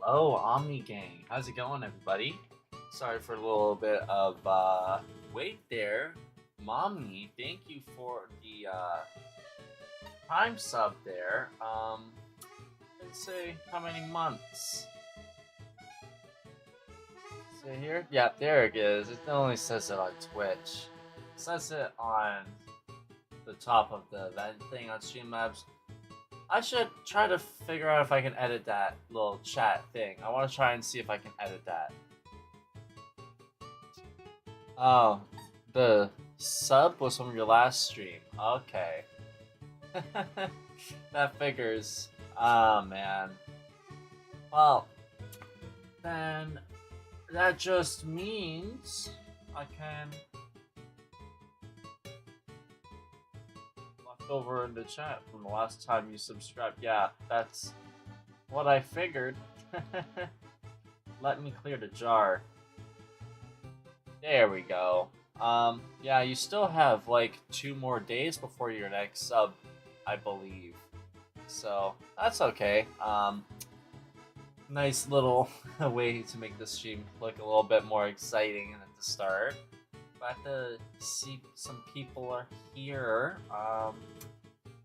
Hello, Omni Gang. How's it going, everybody? Sorry for a little bit of wait there. Mommy, thank you for the Prime sub there. Let's say how many months? See here? Yeah, there it is. It only says it on Twitch. It says it on the top of the event thing on StreamAvatars. I should try to figure out if I can edit that little chat thing. I want to try and see if I can edit that. Oh, the sub was from your last stream. Okay. That figures. Oh, man. Well, then that just means I can look over in the chat from the last time you subscribed. Yeah, that's what I figured. Let me clear the jar. There we go. Yeah, you still have like 2 more days before your next sub, I believe. So that's okay. Nice little way to make the stream look a little bit more exciting at the start. Glad to see some people are here.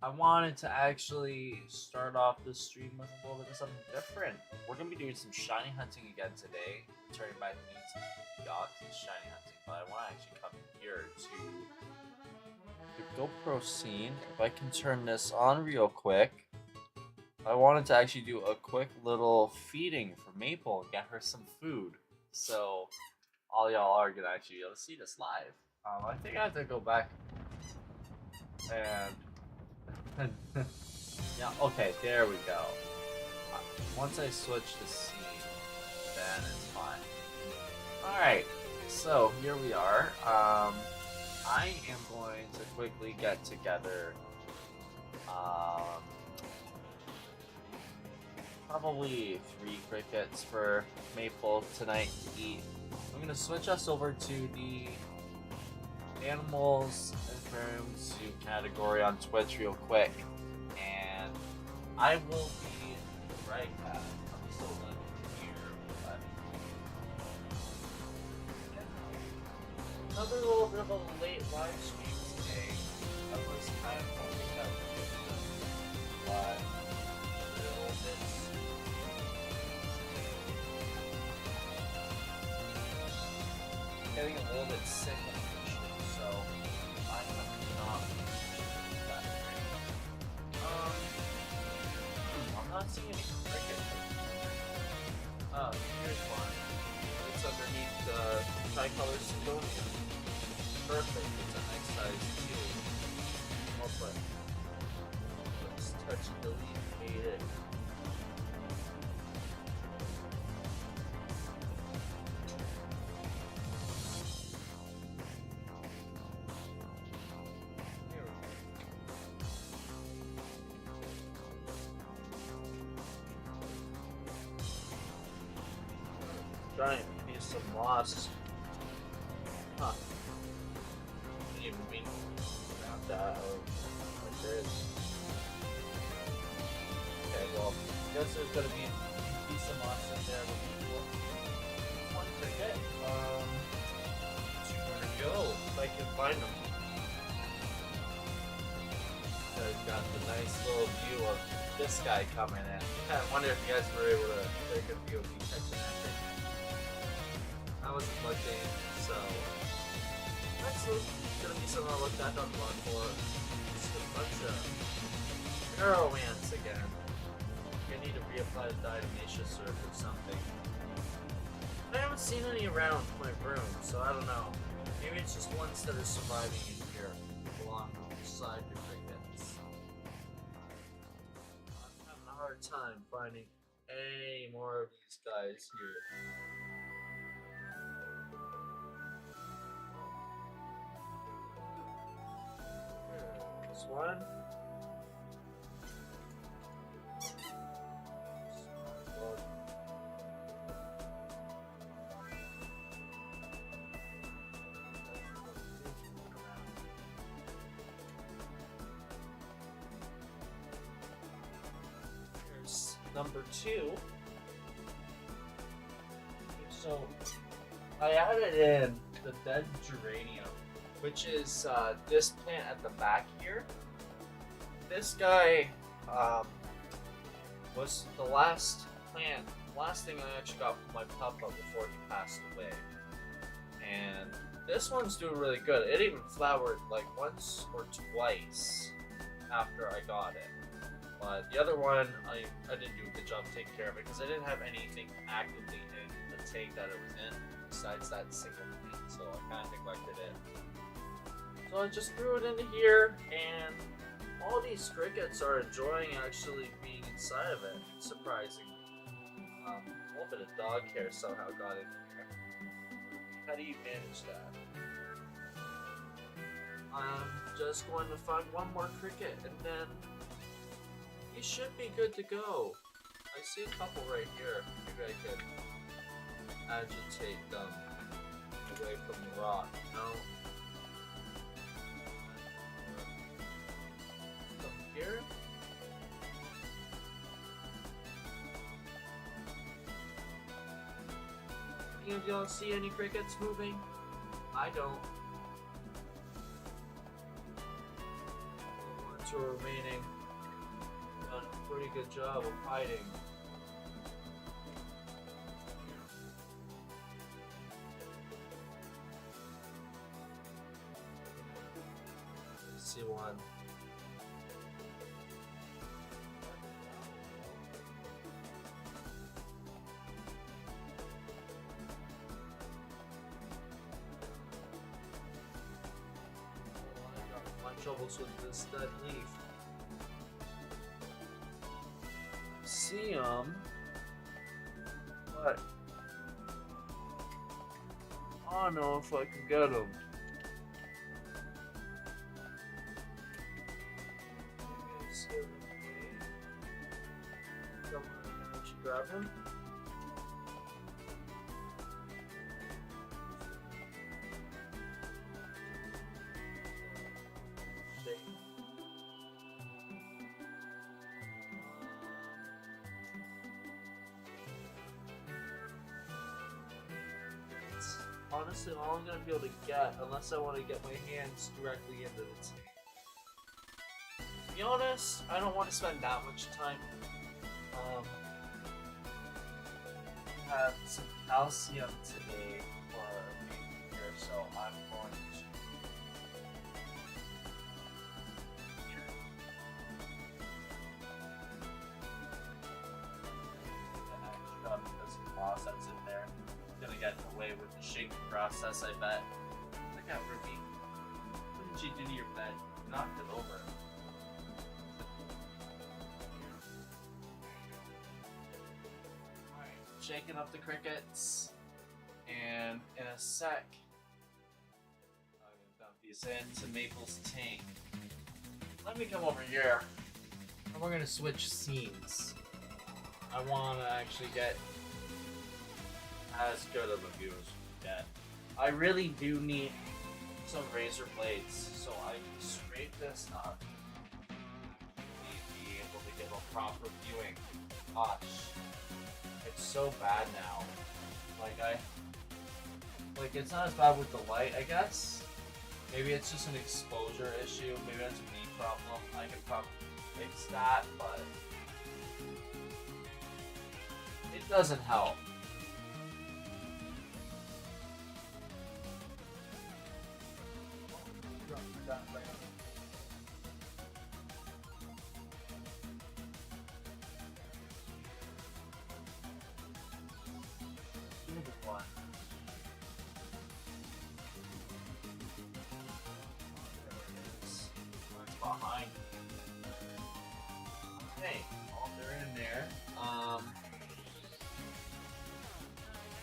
I wanted to actually start off the stream with a little bit of something different. We're gonna be doing some shiny hunting again today, returning back to Deoxys shiny hunting, but I want to actually come here to the GoPro scene. If I can turn this on real quick. I wanted to actually do a quick little feeding for Maple and get her some food. So all y'all are gonna actually be able to see this live. I think I have to go back and yeah, okay, there we go. Once I switch the scene, then it's fine. Alright, so here we are. I am going to quickly get together probably 3 crickets for Maple tonight to eat. I'm gonna switch us over to the animals and aquarium zoo category on Twitch real quick, and I will be right back. I'm still not here, but another little bit of a late live stream today. I was kind of hoping that we could, but a little bit. Getting a little bit sick unfortunately, so I have not that great. I'm not seeing any crickets. Here's one. It's underneath the tricolor symbolium. Perfect, it's a nice size too. Oh, but let's touch delete, hate it. Try and use some moss. Huh. Didn't even mean to grab that like this. Okay, well, I guess there's gonna be a piece of moss in there with equal. One cricket. 2 more to go, if I can find them. I've got the nice little view of this guy coming in. I wonder if you guys were able to get a good view of me catching that thing. I wasn't looking, so that's gonna be something I'll look back on one for. Just a bunch of arrow ants again. I need to reapply the Diatomaceous syrup or something. I haven't seen any around my room, so I don't know. Maybe it's just ones that are surviving in here alongside the crickets. I'm having a hard time finding any more of these guys here. This one. Here's number 2. So I added in the dead geranium, which is this plant at the back here. This guy was the last thing I actually got from my papa before he passed away. And this one's doing really good. It even flowered like once or twice after I got it. But the other one, I didn't do a good job taking care of it because I didn't have anything actively in the tank that it was in besides that single plant, so I kind of neglected it. So I just threw it into here, and all these crickets are enjoying actually being inside of it. It's surprising. A little bit of dog hair somehow got in here. How do you manage that? I'm just going to find one more cricket, and then you should be good to go. I see a couple right here. Maybe I could agitate them away from the rock. No. Up here. Any of y'all see any crickets moving? I don't. The ones who are remaining done a pretty good job of hiding. See one. Troubles with this dead leaf. See them, but I don't know if I can get them. Grab him. Honestly, all I'm gonna be able to get, unless I want to get my hands directly into the tank. To be honest, I don't want to spend that much time. Have some calcium today for being here, so I'm going to. There's some process in there. Gonna get away with the shaking process, I bet. Look at Ruby. What did you do to your bed? You knocked it over. Alright, shaking up the crickets. And in a sec, I'm gonna dump these into Maple's tank. Let me come over here. And we're gonna switch scenes. I wanna actually get as good of a view as we get. I really do need some razor blades so I can scrape this up and be able to get a proper viewing. Gosh, it's so bad now. It's not as bad with the light, I guess. Maybe it's just an exposure issue. Maybe that's a me problem. I can probably fix that, but it doesn't help. Behind. Okay, all they're in there. You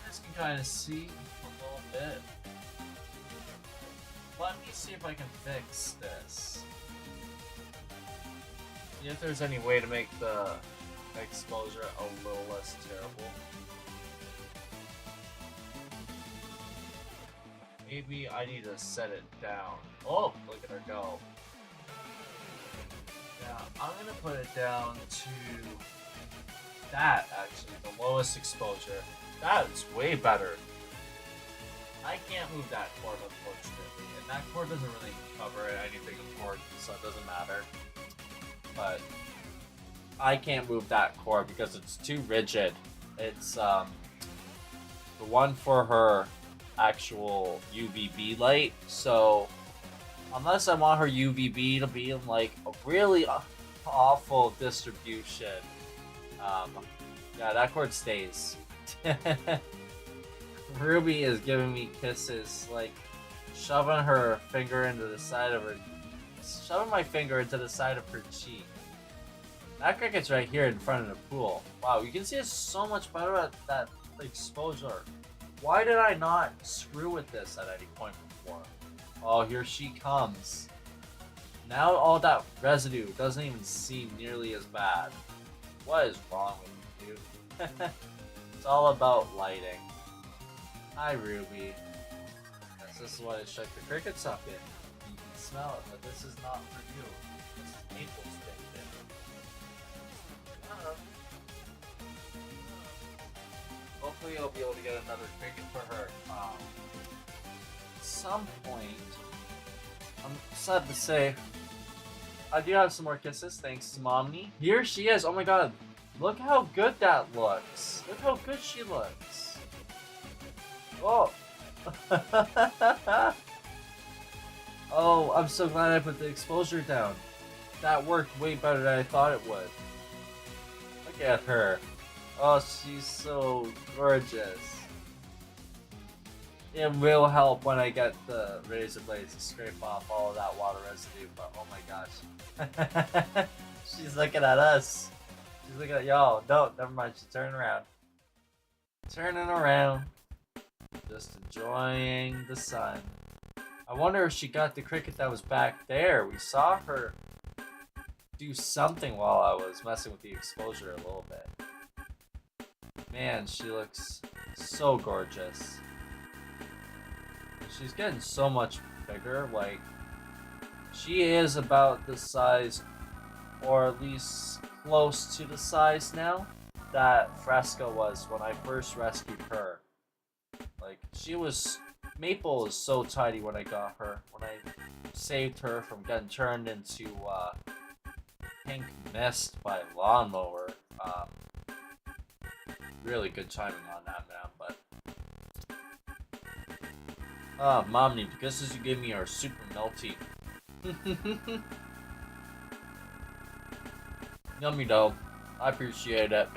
guys can kind of see a little bit. Let me see if I can fix this. See if there's any way to make the exposure a little less terrible. Maybe I need to set it down. Oh, look at her go. Yeah, I'm gonna put it down to that, actually, the lowest exposure. That's way better. I can't move that cord, unfortunately, and that cord doesn't really cover anything important, so it doesn't matter. But I can't move that cord because it's too rigid. It's the one for her actual UVB light, so unless I want her UVB to be in like a really awful distribution, yeah, that cord stays. Ruby is giving me kisses, like shoving her finger into the side of her, shoving my finger into the side of her cheek. That cricket's right here in front of the pool. Wow, you can see it's so much better at that exposure. Why did I not screw with this at any point before? Oh, here she comes. Now all that residue doesn't even seem nearly as bad. What is wrong with you, dude? It's all about lighting. Hi, Ruby. Yes, this is what I shut the crickets up in. You can smell it, but this is not for you. This is maple stick. Hopefully I'll be able to get another cricket for her. At some point, I'm sad to say, I do have some more kisses thanks to Mommy. Here she is. Oh my god. Look how good that looks. Look how good she looks. Oh. Oh, I'm so glad I put the exposure down. That worked way better than I thought it would. Look at her. Oh, she's so gorgeous. It will help when I get the razor blades to scrape off all of that water residue, but oh my gosh. She's looking at us. She's looking at y'all. No, never mind. She's turning around. Turning around. Just enjoying the sun. I wonder if she got the cricket that was back there. We saw her do something while I was messing with the exposure a little bit. Man, she looks so gorgeous. She's getting so much bigger. Like, she is about the size, or at least close to the size now, that Fresca was when I first rescued her. Like, she was... Maple is so tiny when I got her. When I saved her from getting turned into pink mist by a lawnmower. Really good timing on that, man, but... Mommy, the kisses you gave me are super melty. Yummy though. I appreciate it.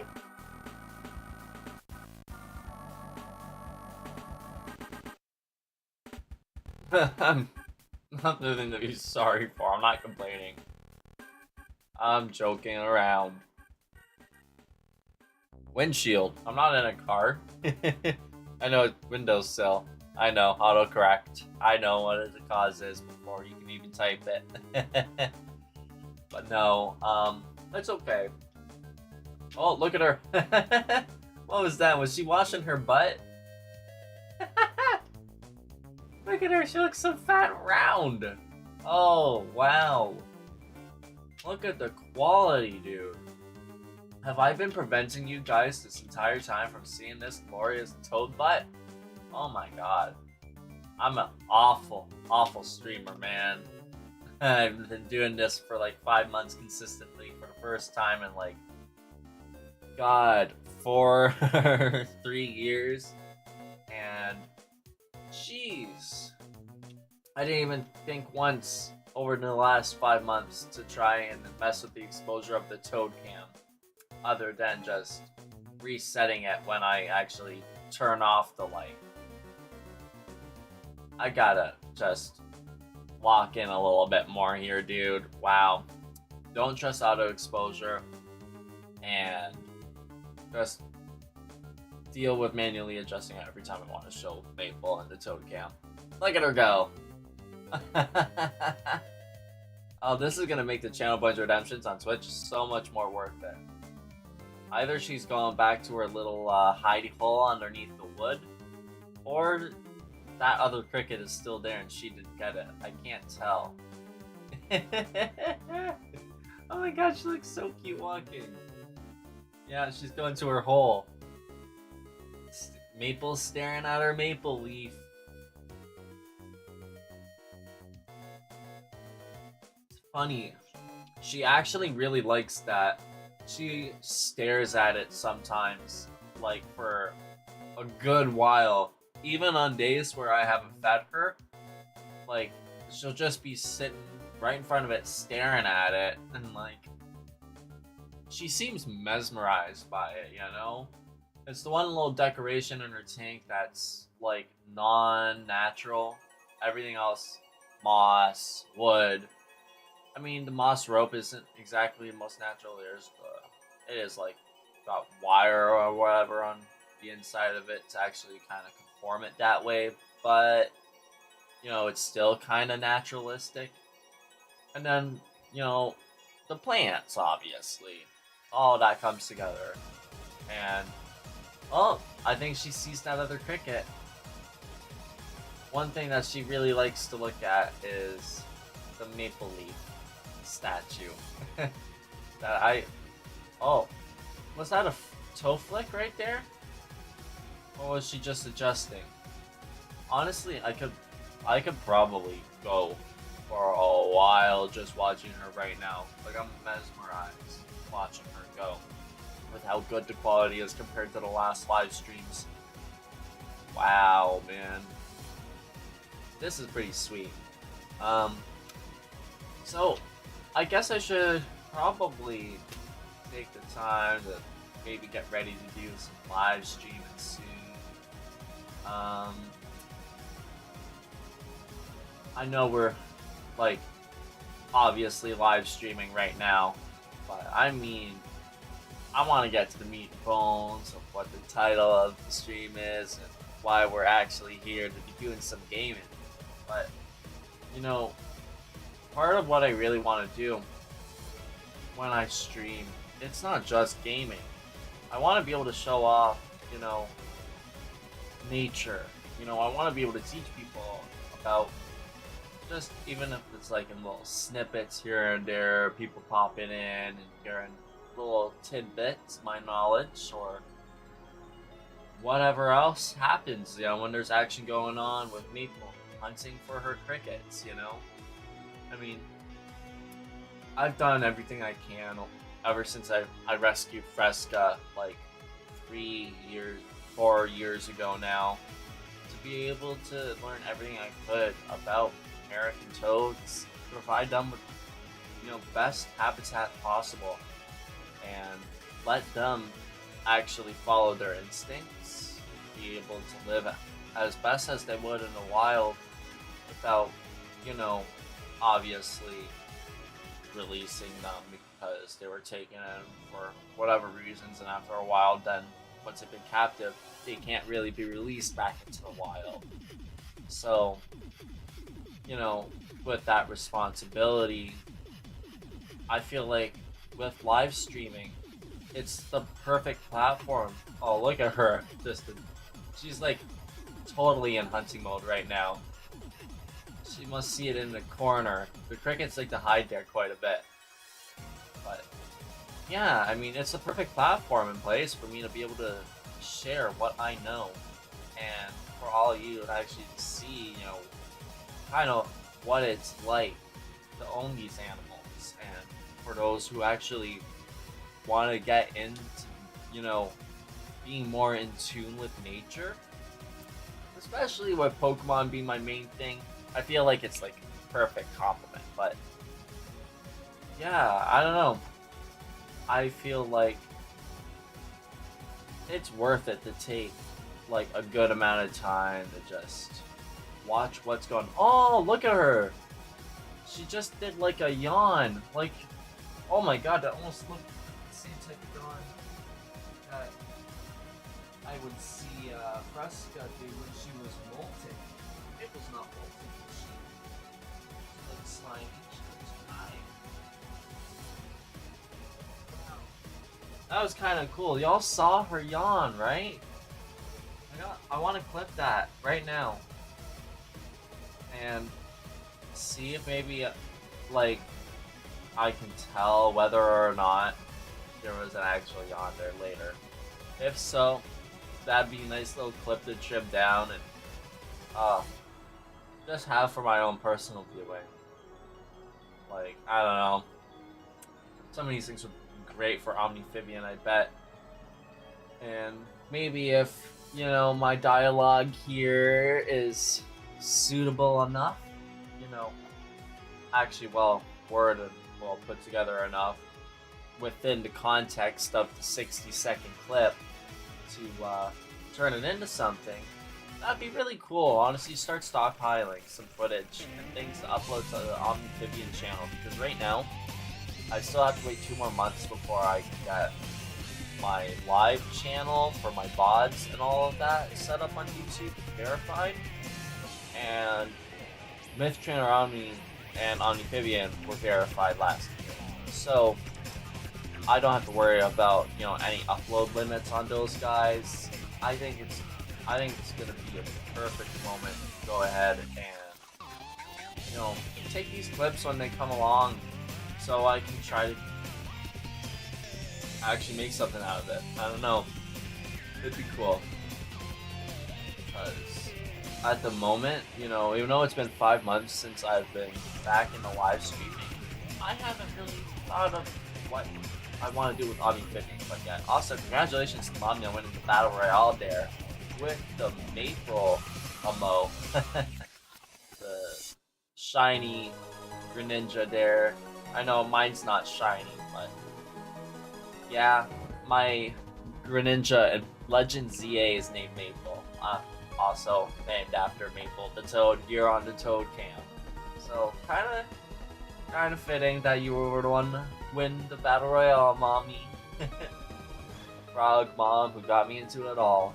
I'm nothing to be sorry for. I'm not complaining. I'm joking around. Windshield. I'm not in a car. I know it's windowsill. I know, autocorrect. I know what the cause is before you can even type it. But no, that's okay. Oh, look at her. What was that? Was she washing her butt? Look at her, she looks so fat and round. Oh, wow. Look at the quality, dude. Have I been preventing you guys this entire time from seeing this glorious toad butt? Oh my god. I'm an awful, awful streamer, man. I've been doing this for like 5 months consistently for the first time in like, god, 3 years. And jeez, I didn't even think once over the last 5 months to try and mess with the exposure of the toad cam, other than just resetting it when I actually turn off the light. I gotta just lock in a little bit more here, dude. Wow. Don't trust auto exposure, and just deal with manually adjusting it every time I want to show Maple and the toad cam. Look at her go. Oh, this is gonna make the channel points redemptions on Twitch so much more worth it. Either she's going back to her little hidey hole underneath the wood, or that other cricket is still there and she didn't get it. I can't tell. Oh my god, she looks so cute walking. Yeah, she's going to her hole. Maple's staring at her maple leaf. It's funny. She actually really likes that. She stares at it sometimes, like for a good while. Even on days where I haven't fed her, like she'll just be sitting right in front of it, staring at it, and like she seems mesmerized by it, you know? It's the one little decoration in her tank that's like non-natural. Everything else, moss, wood. I mean, the moss rope isn't exactly the most natural. It is like got wire or whatever on the inside of it to actually kind of conform it that way. But you know, it's still kind of naturalistic. And then you know, the plants, obviously, all that comes together. And oh, I think she sees that other cricket. One thing that she really likes to look at is the maple leaf statue. that I Oh, was that a toe flick right there? Or was she just adjusting? Honestly, I could probably go for a while just watching her right now. Like I'm mesmerized watching her go with how good the quality is compared to the last live streams. Wow, man. This is pretty sweet. So I guess I should probably take the time to maybe get ready to do some live streaming soon. I know we're like obviously live streaming right now, but I mean, I want to get to the meat and bones of what the title of the stream is and why we're actually here to be doing some gaming. But you know, part of what I really want to do when I stream, it's not just gaming. I want to be able to show off, you know, nature. You know, I want to be able to teach people about just even if it's like in little snippets here and there, people popping in and hearing little tidbits, my knowledge, or whatever else happens, you know, when there's action going on with Maple hunting for her crickets, you know? I mean, I've done everything I can ever since I rescued Fresca like 4 years ago now, to be able to learn everything I could about American toads, provide them with, you know, best habitat possible, and let them actually follow their instincts, be able to live as best as they would in the wild without, you know, obviously releasing them because they were taken in for whatever reasons, and after a while, then once they've been captive, they can't really be released back into the wild. So, you know, with that responsibility, I feel like with live streaming, it's the perfect platform. Oh, look at her. She's like totally in hunting mode right now. She must see it in the corner. The crickets like to hide there quite a bit. But yeah, I mean, it's a perfect platform in place for me to be able to share what I know, and for all of you to actually see, you know, kind of what it's like to own these animals, and for those who actually want to get into, you know, being more in tune with nature, especially with Pokemon being my main thing. I feel like it's like a perfect complement. But yeah, I don't know. I feel like it's worth it to take like a good amount of time to just watch what's going on. Oh, look at her. She just did like a yawn. Like, oh my god, that almost looked like the same type of yawn that I would see Fresca do when she was molting. It was not molting. She looked slimy. She looked crying. Wow. That was kind of cool. Y'all saw her yawn, right? I want to clip that right now and see if maybe like I can tell whether or not there was an actual yawn there later. If so, that'd be a nice little clip to trim down and uh, just have for my own personal viewing. Like, I don't know. Some of these things would be great for Omniphibian, I bet. And maybe if, you know, my dialogue here is suitable enough, you know, actually well worded, well put together enough within the context of the 60-second clip to turn it into something, that'd be really cool. Honestly, start stockpiling some footage and things to upload to the Omniphibian channel, because right now I still have to wait 2 more months before I can get my live channel for my VODs and all of that set up on YouTube, verified. And Myth Trainer Omni and Omniphibian were verified last year, so I don't have to worry about, you know, any upload limits on those guys. I think it's gonna be a perfect moment to go ahead and, you know, take these clips when they come along, so I can try to actually make something out of it. I don't know. It'd be cool. Because at the moment, you know, even though it's been 5 months since I've been back in the live streaming, I haven't really thought of what I want to do with Omniphibian quite yet. Also, congratulations to Mommy on winning the Battle Royale there with the Maple Amo. The shiny Greninja there. I know mine's not shiny, but yeah, my Greninja and Legend ZA is named Maple. Also named after Maple the Toad here on the Toad Cam. So kind of fitting that you were the one to win the Battle Royale, Mommy. Frog Mom, who got me into it all.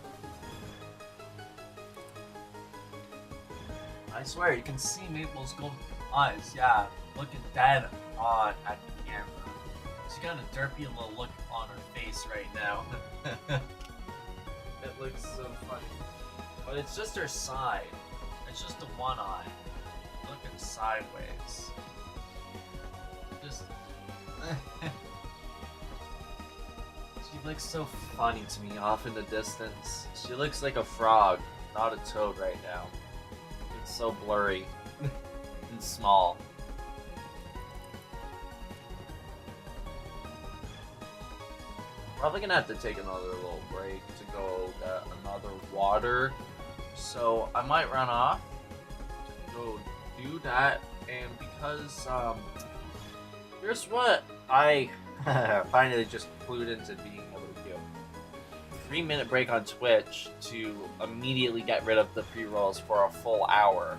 I swear, you can see Maple's golden eyes, yeah, looking dead on at the camera. She's got a derpy little look on her face right now. It looks so funny. But it's just her side. It's just the one eye. Looking sideways. Just... She looks so funny to me off in the distance. She looks like a frog, not a toad right now. It's so blurry and small. Probably gonna have to take another little break to go get another water. So I might run off, go do that, and because here's what I finally just clued into being able to do. 3-minute break on Twitch to immediately get rid of the pre-rolls for a full hour.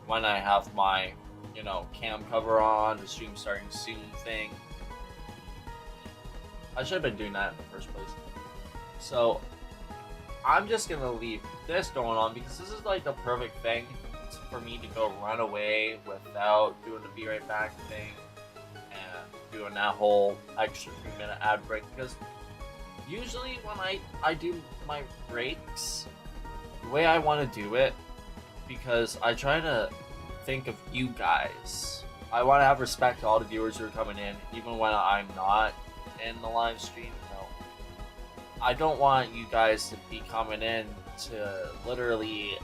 When I have my, you know, cam cover on, the stream starting soon thing. I should have been doing that in the first place. So I'm just gonna leave this going on because this is like the perfect thing for me to go run away without doing the be right back thing and doing that whole extra 3-minute ad break, because usually when I do my breaks, the way I want to do it, because I try to think of you guys. I want to have respect to all the viewers who are coming in, even when I'm not in the live stream. You know, I don't want you guys to be coming in to literally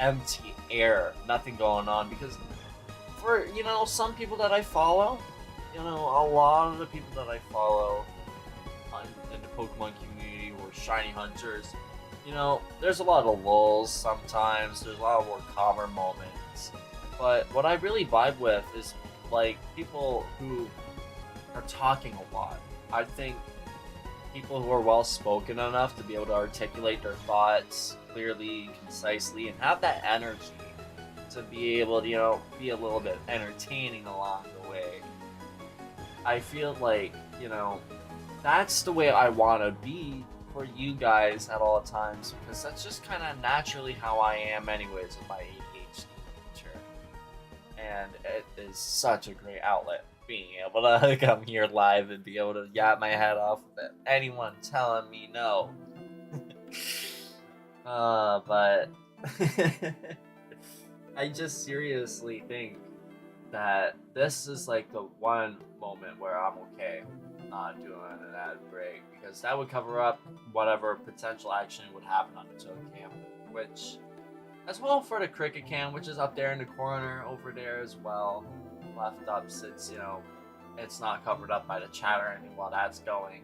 empty air, nothing going on, because for, you know, some people that I follow, you know, a lot of the people that I follow in the Pokemon community or shiny hunters, you know, there's a lot of lulls sometimes, there's a lot of more calmer moments, but what I really vibe with is like people who are talking a lot. I think people who are well spoken enough to be able to articulate their thoughts clearly, concisely, and have that energy to be able to, you know, be a little bit entertaining along the way. I feel like, you know, that's the way I want to be for you guys at all times, because that's just kind of naturally how I am anyways with my ADHD nature. And it is such a great outlet, being able to come here live and be able to yap my head off with anyone telling me no. But I just seriously think that this is like the one moment where I'm okay not doing an ad break, because that would cover up whatever potential action would happen on the toad cam, which, as well for the cricket cam, which is up there in the corner over there as well, left up, since it's not covered up by the chat or anything while that's going.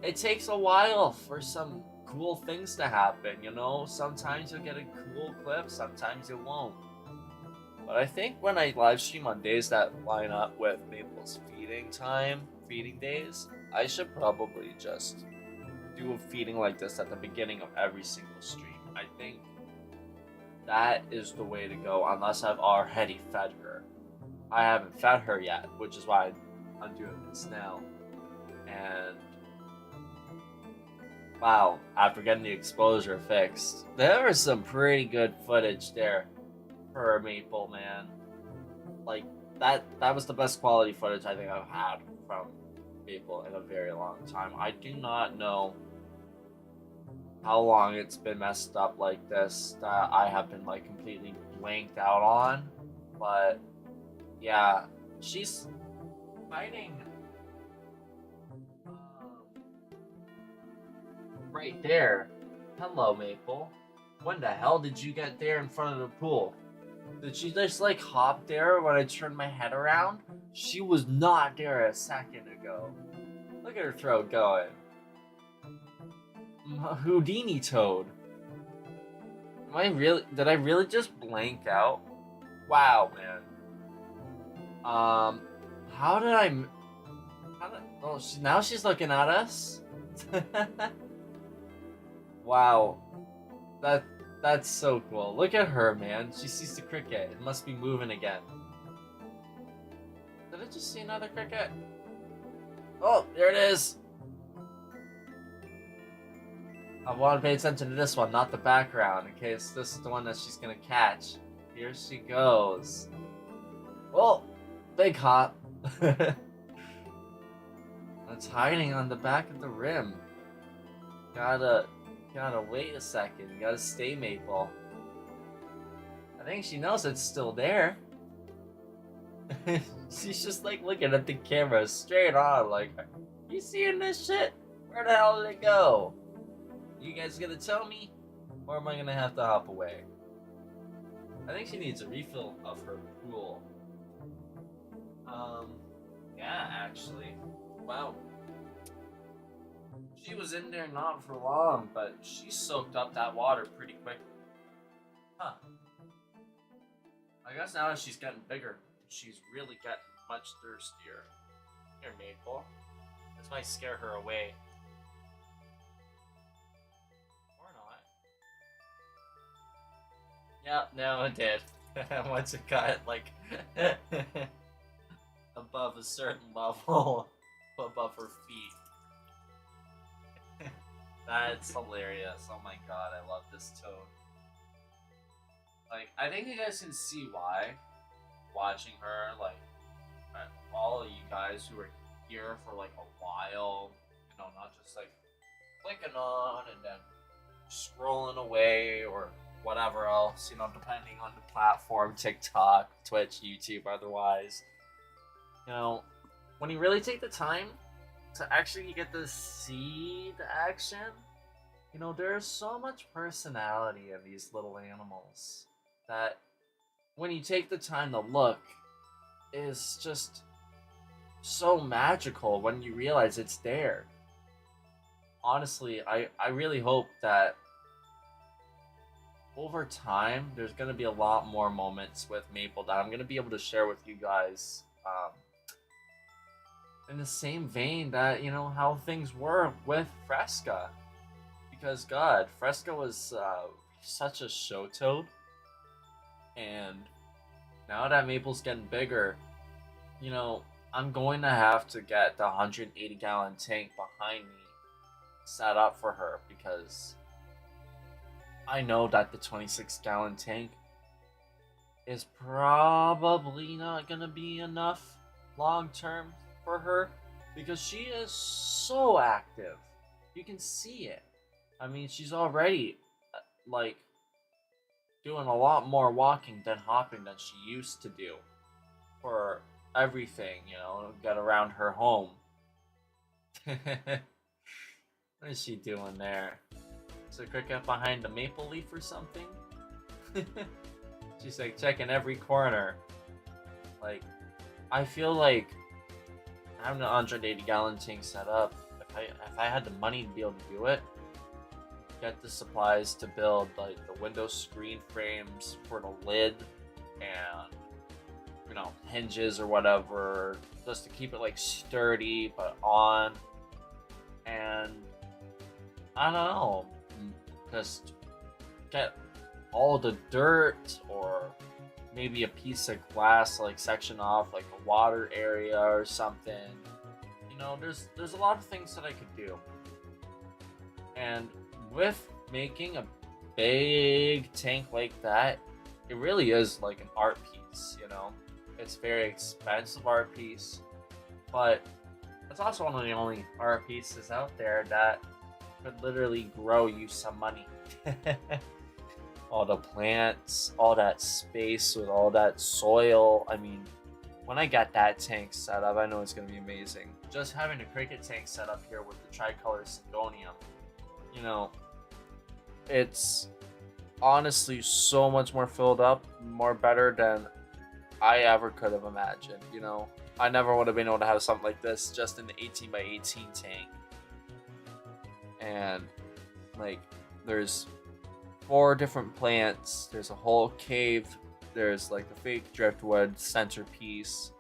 It takes a while for some cool things to happen. Sometimes you'll get a cool clip, sometimes you won't. But I think when I live stream on days that line up with Maple's feeding days, I should probably just do a feeding like this at the beginning of every single stream. I think that is the way to go, unless I've already fed her. I haven't fed her yet, which is why I'm doing this now. And wow, after getting the exposure fixed, there was some pretty good footage there for Maple, man. Like, that was the best quality footage I think I've had from Maple in a very long time. I do not know how long it's been messed up like this that I have been like completely blanked out on, but yeah, she's fighting right there. Hello, Maple. When the hell did you get there in front of the pool? Did she just like hop there when I turned my head around? She was not there a second ago. Look at her throat going. Houdini Toad. Did I really just blank out? Wow, man. Now she's looking at us? Wow. That's so cool. Look at her, man. She sees the cricket. It must be moving again. Did I just see another cricket? Oh, there it is. I want to pay attention to this one, not the background, in case this is the one that she's gonna catch. Here she goes. Oh, big hop. It's hiding on the back of the rim. Gotta wait a second. You gotta stay, Maple. I think she knows it's still there. She's just like looking at the camera straight on, like, you seeing this shit? Where the hell did it go? You guys gonna tell me? Or am I gonna have to hop away? I think she needs a refill of her pool. Yeah, actually. Wow. She was in there not for long, but she soaked up that water pretty quick. Huh. I guess now that she's getting bigger, she's really getting much thirstier. Here, Maple. This might scare her away. Or not. Yeah, no, it did. Once it got, like, above a certain level, above her feet. That's hilarious. Oh my god, I love this toad. Like, I think you guys can see why, watching her, like, all of you guys who are here for, like, a while, not just, like, clicking on and then scrolling away or whatever else, depending on the platform, TikTok, Twitch, YouTube, otherwise. When you really take the time to actually get to see the action, there's so much personality in these little animals that when you take the time to look, is just so magical when you realize it's there. Honestly, I really hope that over time, there's going to be a lot more moments with Maple that I'm going to be able to share with you guys. In the same vein that, how things were with Fresca. Because, God, Fresca was such a show toad. And now that Maple's getting bigger, I'm going to have to get the 180-gallon tank behind me set up for her, because I know that the 26-gallon tank is probably not going to be enough long-term for her, because she is so active. You can see it. I mean, she's already, like, doing a lot more walking than hopping than she used to do for everything, get around her home. What is she doing there? Is a cricket behind a maple leaf or something? She's like checking every corner. Like, I feel like having an 180-gallon tank set up, if I had the money to be able to do it, get the supplies to build like the window screen frames for the lid and hinges or whatever, just to keep it like sturdy but on. And I don't know, just get all the dirt or maybe a piece of glass like section off like a water area or something. There's a lot of things that I could do. And with making a big tank like that, it really is like an art piece, It's a very expensive art piece, but it's also one of the only art pieces out there that could literally grow you some money. All the plants, all that space with all that soil. I mean, when I got that tank set up, I know it's going to be amazing. Just having a cricket tank set up here with the tricolor syngonium, it's honestly so much more filled up, more better than I ever could have imagined, I never would have been able to have something like this just in the 18 by 18 tank. And like, there's 4 different plants, there's a whole cave, there's like the fake driftwood centerpiece,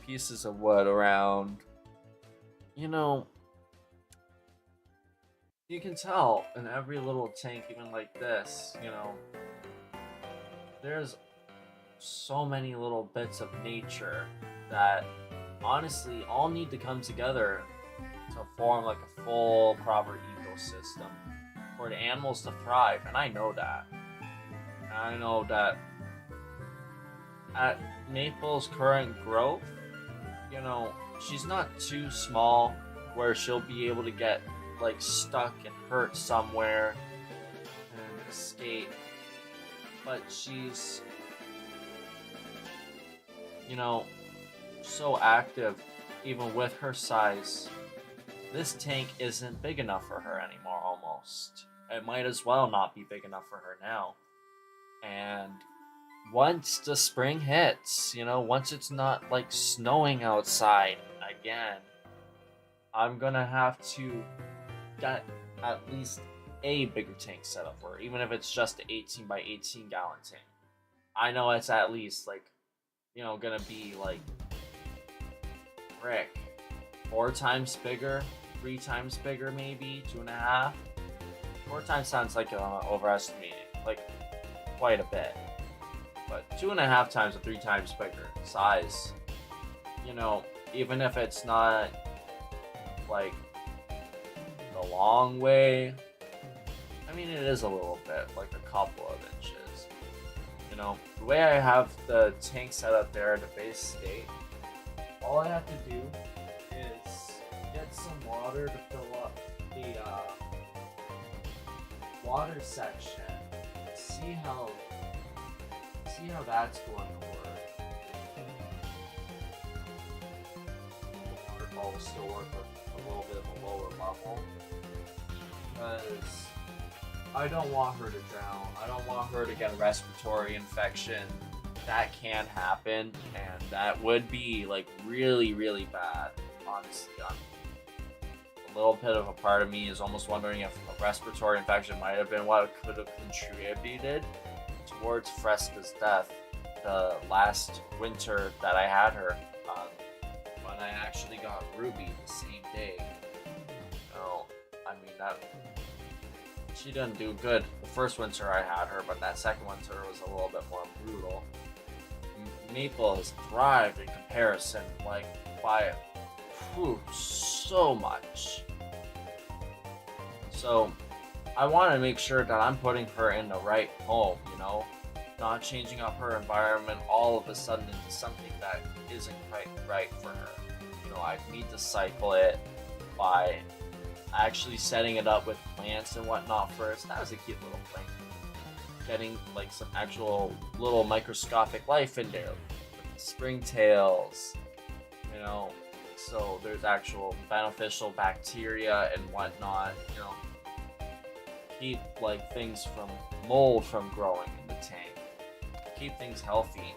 pieces of wood around. You can tell in every little tank, even like this, there's so many little bits of nature that honestly all need to come together to form like a full proper ecosystem for the animals to thrive. And I know that. And I know that at Maple's current growth, she's not too small where she'll be able to get like stuck and hurt somewhere and escape. But she's so active even with her size. This tank isn't big enough for her anymore almost. It might as well not be big enough for her now. And once the spring hits, once it's not like snowing outside again, I'm gonna have to get at least a bigger tank set up for her, even if it's just an 18 by 18 gallon tank. I know it's at least like, gonna be like, frick, 4 times bigger, 3 times bigger, maybe 2.5. 4 times sounds like I'm overestimating, like quite a bit. But 2.5 times or 3 times bigger size, even if it's not like the long way, I mean, it is a little bit, like a couple of inches. The way I have the tank set up there at the base state, all I have to do is get some water to fill up the water section. See how that's going to work. The waterfall will still work with a little bit of a lower level, because I don't want her to drown. I don't want her to get a respiratory infection. That can happen, and that would be like really, really bad. Honestly, a little bit of a part of me is almost wondering if a respiratory infection might have been what could have contributed towards Fresca's death the last winter that I had her, when I actually got Ruby the same day. I mean, that she didn't do good the first winter I had her, but that second winter was a little bit more brutal. Maple has thrived in comparison, like by so much. So I want to make sure that I'm putting her in the right home, not changing up her environment all of a sudden into something that isn't quite right for her. I need to cycle it by actually setting it up with plants and whatnot first. That was a cute little thing. getting like some actual little microscopic life in there, with the springtails, you know. So there's actual beneficial bacteria and whatnot, you know, keep like things from mold from growing in the tank, keep things healthy.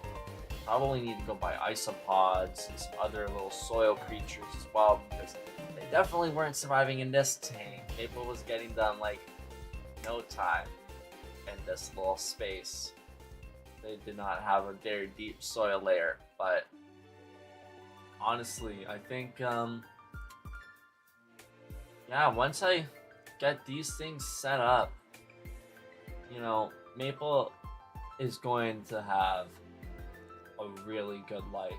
Probably need to go buy isopods and some other little soil creatures as well, because they definitely weren't surviving in this tank. Maple was getting done like no time in this little space. They did not have a very deep soil layer, but honestly, I think yeah, once I get these things set up, you know, Maple is going to have a really good life.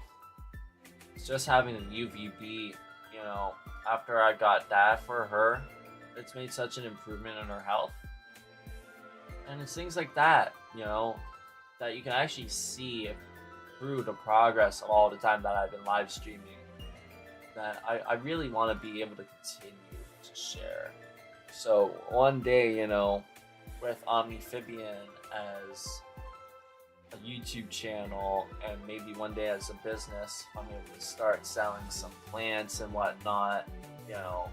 It's just having a UVB, you know, after I got that for her, it's made such an improvement in her health. And it's things like that, you know, that you can actually see through the progress of all the time that I've been live streaming, that I really want to be able to continue to share. So one day, you know, with Omniphibian as a YouTube channel, and maybe one day as a business, I'm able to start selling some plants and whatnot, you know,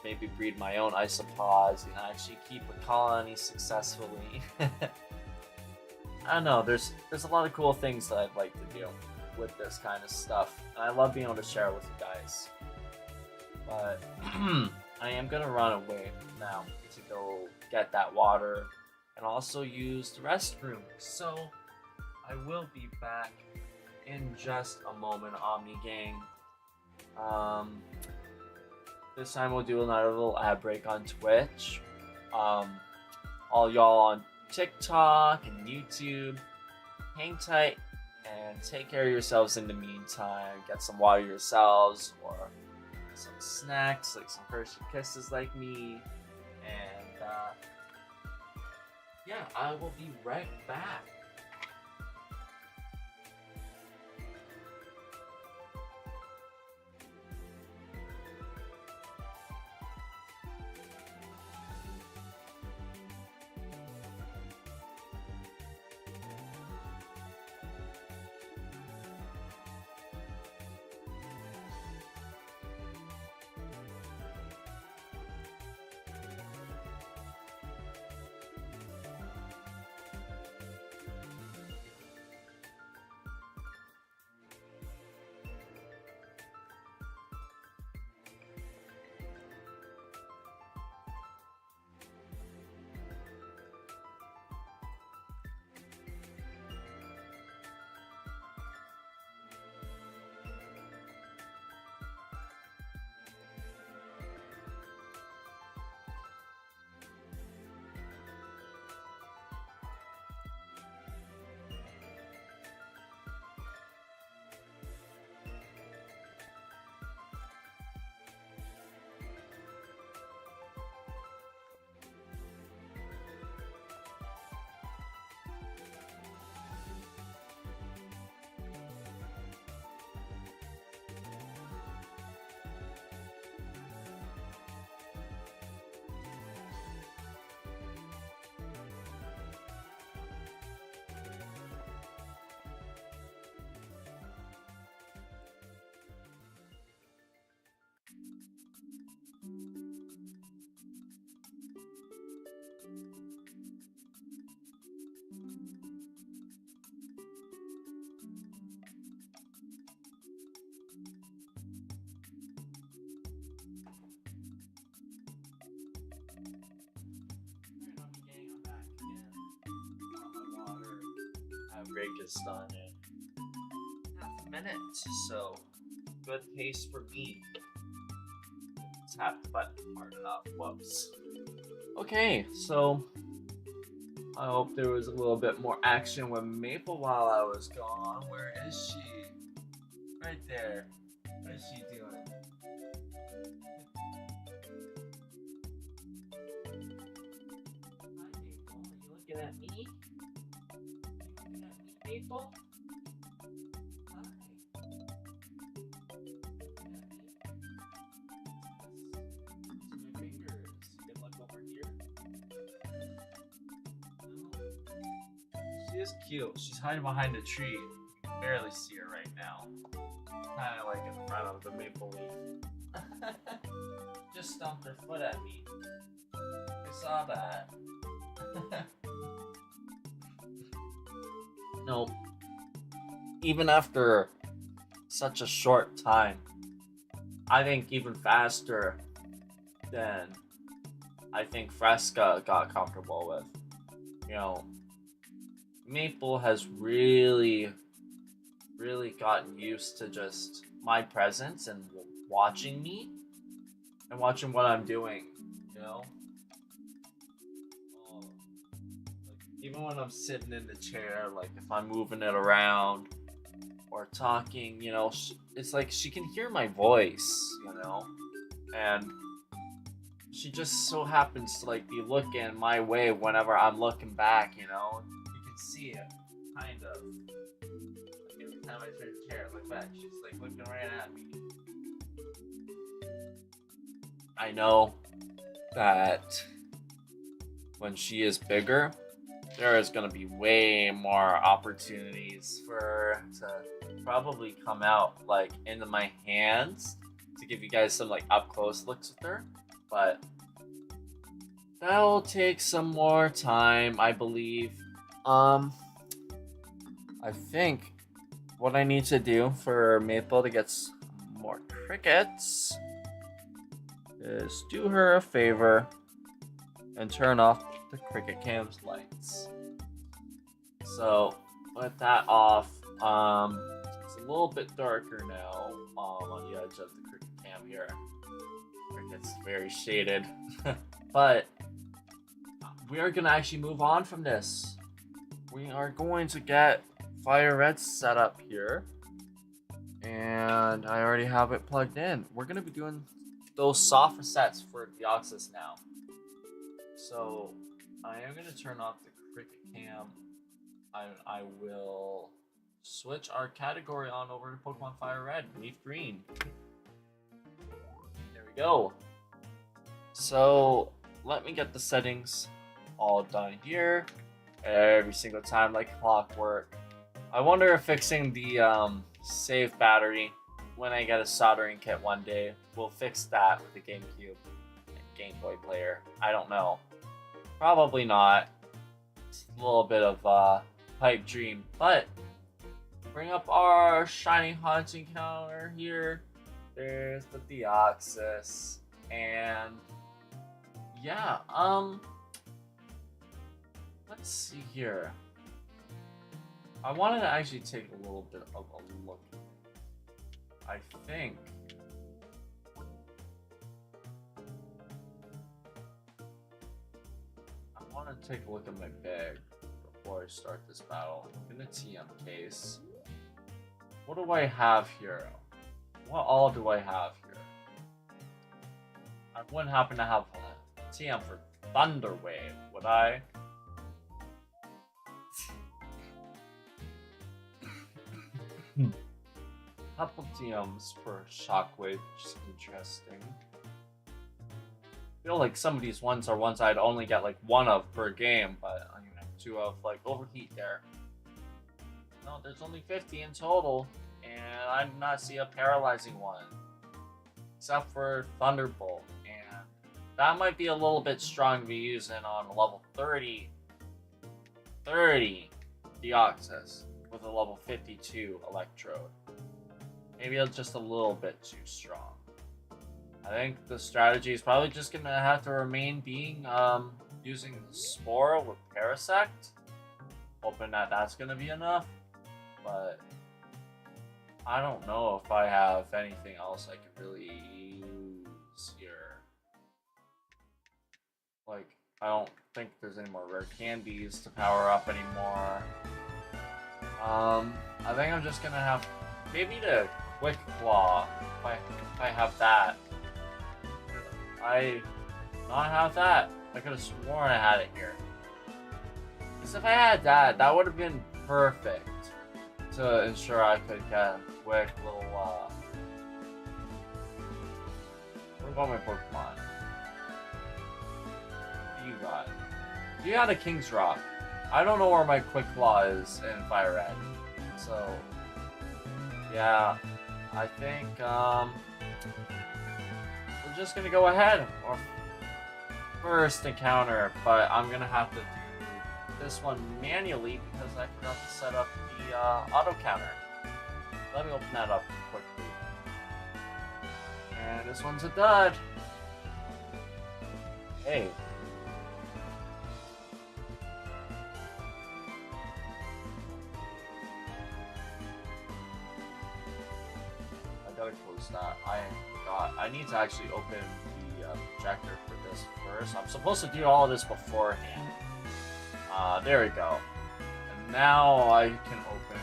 maybe breed my own isopods and actually keep a colony successfully. I don't know, there's a lot of cool things that I'd like to do with this kind of stuff, and I love being able to share it with you guys. But I am gonna run away now to go get that water and also use the restroom. So I will be back in just a moment, Omni Gang. This time we'll do another little ad break on Twitch. All y'all on TikTok and YouTube, hang tight and take care of yourselves in the meantime. Get some water yourselves, or some snacks like some Hershey Kisses like me. And yeah, I will be right back. Break is done in half a minute, so good pace for me. Tap the button hard enough. Whoops. Okay, so I hope there was a little bit more action with Maple while I was gone. Where is she? Right there. What is she doing? Hi, Maple. Are you looking at me? Maple? Hi. My fingers. Good luck over here. No. is cute. She's hiding behind a tree. You can barely see her right now. Kind of like in front of the maple leaf. Just stomped her foot at me. I saw that. No. Even after such a short time, I think even faster than I think Fresca got comfortable with. You know, Maple has really gotten used to just my presence and watching me and watching what I'm doing, you know? Like, even when I'm sitting in the chair, like if I'm moving it around or talking, you know, it's like she can hear my voice, you know? And she just so happens to like be looking my way whenever I'm looking back, you know? You can see it, kind of. Like every time I turn the chair, look back, she's like looking right at me. I know that when she is bigger, there is going to be way more opportunities for her to probably come out like into my hands to give you guys some like up close looks with her, but that'll take some more time, I believe. I think what I need to do for Maple to get more crickets is do her a favor and turn off the cricket cam's lights. So with that off, it's a little bit darker now on the edge of the cricket cam here. Cricket's very shaded, but we are gonna actually move on from this. We are going to get FireRed set up here, and I already have it plugged in. We're gonna be doing those soft resets for Deoxys now. So I am gonna turn off the cricket cam. I will switch our category on over to Pokemon FireRed, Leaf Green. There we go. So let me get the settings all done here. Every single time like clockwork. I wonder if fixing the save battery when I get a soldering kit one day will fix that with the GameCube and Game Boy player. I don't know. Probably not. It's a little bit of a pipe dream, but bring up our shiny haunting counter here. There's the Deoxys, and yeah, let's see here. I wanted to actually take a little bit of a look. I think I want to take a look at my bag before I start this battle. In the TM case, what do I have here? What all do I have here? I wouldn't happen to have a TM for Thunder Wave, would I? Couple TMs for Shockwave, which is interesting. I feel like some of these ones are ones I'd only get like one of per game, but I'm gonna have two of like Overheat there. No, there's only 50 in total, and I did not see a paralyzing one. Except for Thunderbolt, and that might be a little bit strong to be using on a level 30 Deoxys with a level 52 Electrode. Maybe it's just a little bit too strong. I think the strategy is probably just gonna have to remain being using Spore with Parasect, hoping that that's gonna be enough. But I don't know if I have anything else I could really use here. Like, I don't think there's any more rare candies to power up anymore. I think I'm just gonna have maybe the Quick Claw if I have that. I not have that. I could have sworn I had it here. Because if I had that, that would have been perfect to ensure I could get a quick little where's all my Pokemon? What do you got? You got a King's Rock. I don't know where my Quick Claw is in FireRed. So, yeah, I think we're just gonna go ahead or first encounter, but I'm gonna have to do this one manually because I forgot to set up the auto counter. Let me open that up quickly. And this one's a dud. Hey. I gotta close that. I need to actually open the projector for this first. I'm supposed to do all of this beforehand. There we go. And now I can open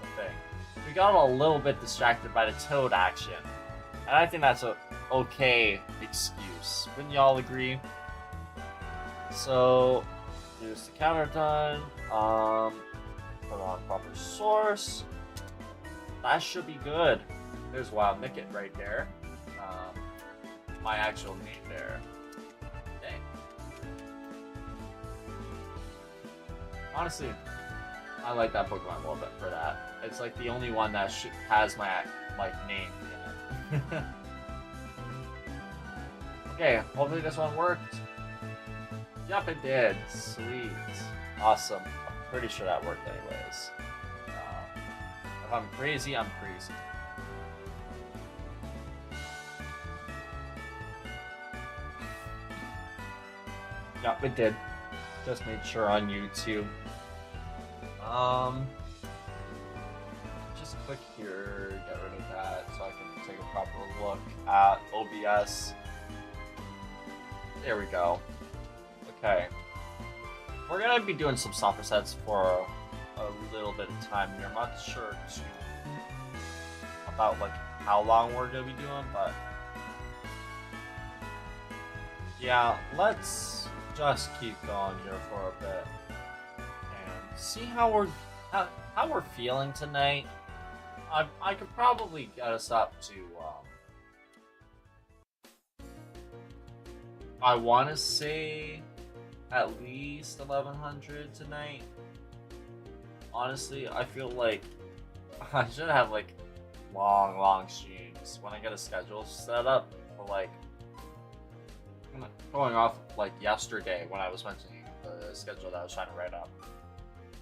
the thing. We got a little bit distracted by the toad action. And I think that's a okay excuse. Wouldn't y'all agree? So, here's the counter done. Put on proper source. That should be good. There's Wild Nicket right there. My actual name there. Dang. Honestly, I like that Pokemon a little bit for that. It's like the only one that has my name in it. Okay, hopefully this one worked. Yep, it did. Sweet. Awesome. I'm pretty sure that worked anyways. If I'm crazy, I'm crazy. Yep, it did. Just made sure on YouTube. Just click here, get rid of that so I can take a proper look at OBS. There we go. Okay. We're gonna be doing some software sets for a little bit of time here. I'm not sure about like how long we're gonna be doing, but yeah, let's just keep going here for a bit and see how we're feeling tonight. I could probably get us up to I want to say at least 1100 tonight. Honestly, I feel like I should have like long streams when I get a schedule set up for like going off like yesterday when I was mentioning the schedule that I was trying to write up,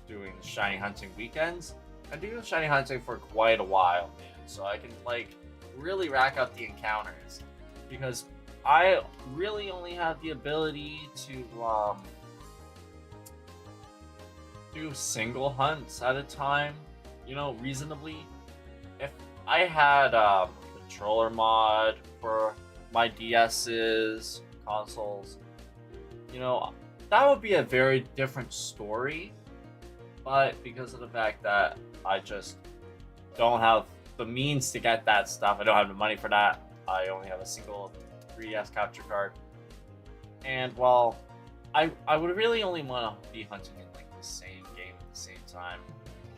doing the shiny hunting weekends. I do shiny hunting for quite a while, man, so I can like really rack up the encounters because I really only have the ability to do single hunts at a time, you know, reasonably. If I had a controller mod for my DS's consoles, you know, that would be a very different story. But because of the fact that I just don't have the means to get that stuff, I don't have the money for that. I only have a single 3DS capture card. And well, I would really only want to be hunting in like the same game at the same time.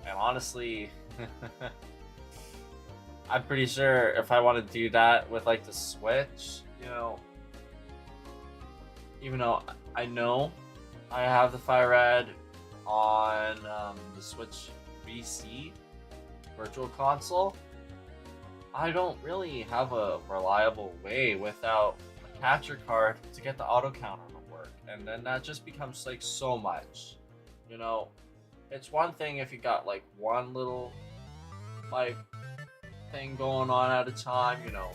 And honestly, I'm pretty sure if I want to do that with like the Switch, you know, even though I know I have the FireRed on the Switch VC Virtual Console, I don't really have a reliable way without a capture card to get the auto counter to work, and then that just becomes like so much, you know. It's one thing if you got like one little like thing going on at a time, you know,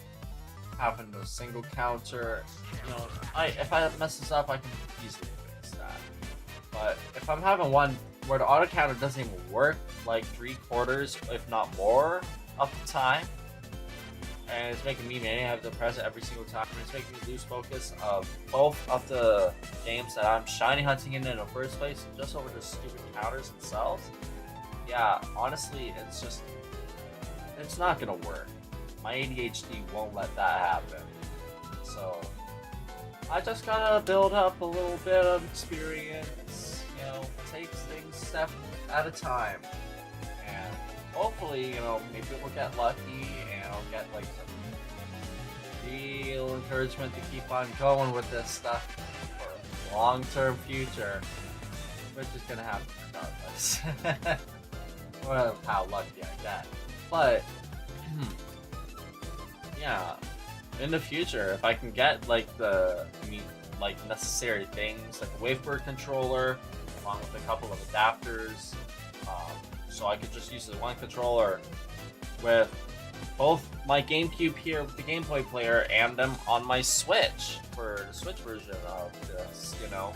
having a single counter, you know, if I mess this up, I can easily fix that. But if I'm having one where the auto counter doesn't even work like 3/4, if not more, of the time, and it's making me have to press it every single time, and it's making me lose focus of both of the games that I'm shiny hunting in the first place, just over the stupid counters themselves. Yeah, honestly, it's not gonna work. My ADHD won't let that happen. So I just gotta build up a little bit of experience, you know, take things step at a time. And hopefully, you know, maybe we'll get lucky and I'll get like some real encouragement to keep on going with this stuff for a long-term future. which is gonna happen regardless. Or how lucky I get. But yeah, in the future, if I can get like necessary things like a wavebird controller, along with a couple of adapters, so I could just use the one controller with both my GameCube here with the Game Boy player and them on my Switch for the Switch version of this, you know,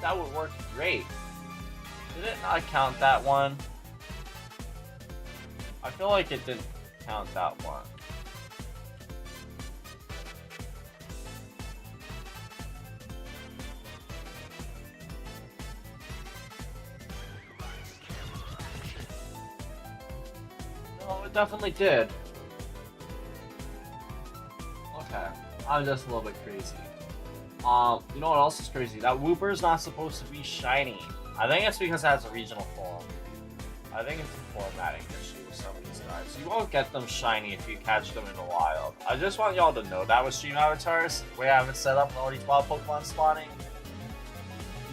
that would work great. Did it not count that one? I feel like it didn't count that one. No, it definitely did. Okay, I'm just a little bit crazy. You know what else is crazy? That Wooper's not supposed to be shiny. I think it's because it has a regional form. I think it's a formatting issue with some of these guys. You won't get them shiny if you catch them in the wild. I just want y'all to know that with StreamAvatars, the way I have it set up with all these wild Pokemon spawning,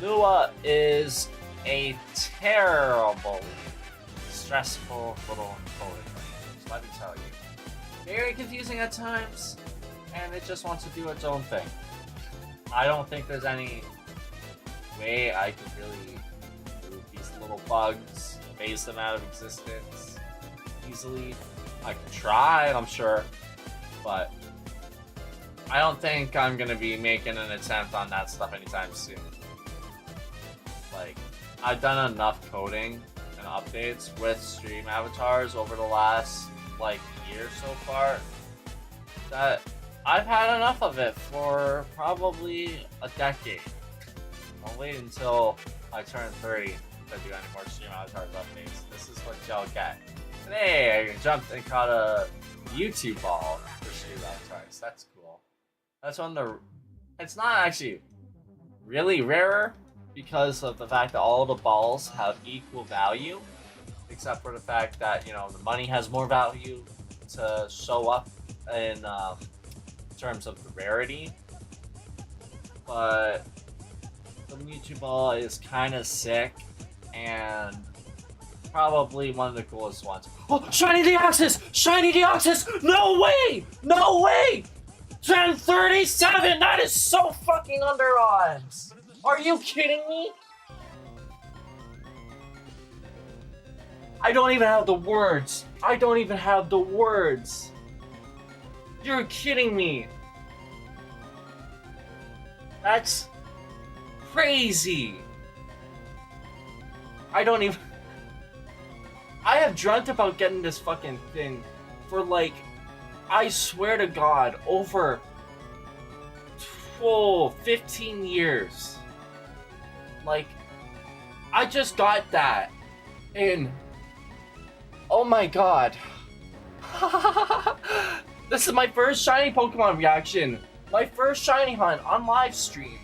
Lua is a terribly stressful little coding language, let me tell you. Very confusing at times, and it just wants to do its own thing. I don't think there's any way I could really remove these little bugs, phase them out of existence easily. I could try, I'm sure, but I don't think I'm gonna be making an attempt on that stuff anytime soon. Like, I've done enough coding and updates with StreamAvatars over the last, like, year so far that I've had enough of it for probably a decade. I'll wait until I turn 30 to do any more StreamAvatars updates. This is what y'all get. Today I jumped and caught a YouTube ball for StreamAvatars. That's cool. That's one of the... It's not actually really rarer because of the fact that all the balls have equal value, except for the fact that, you know, the money has more value to show up in terms of the rarity. But the Mewtwo ball is kind of sick and probably one of the coolest ones. Oh, shiny Deoxys! Shiny Deoxys! No way! No way! 1037! That is so fucking under odds! Are you kidding me? I don't even have the words. I don't even have the words. You're kidding me. That's crazy. I don't even... I have dreamt about getting this fucking thing for, like, I swear to God, over 15 years. Like, I just got that. And, oh my God. This is my first shiny Pokemon reaction. My first shiny hunt on live stream.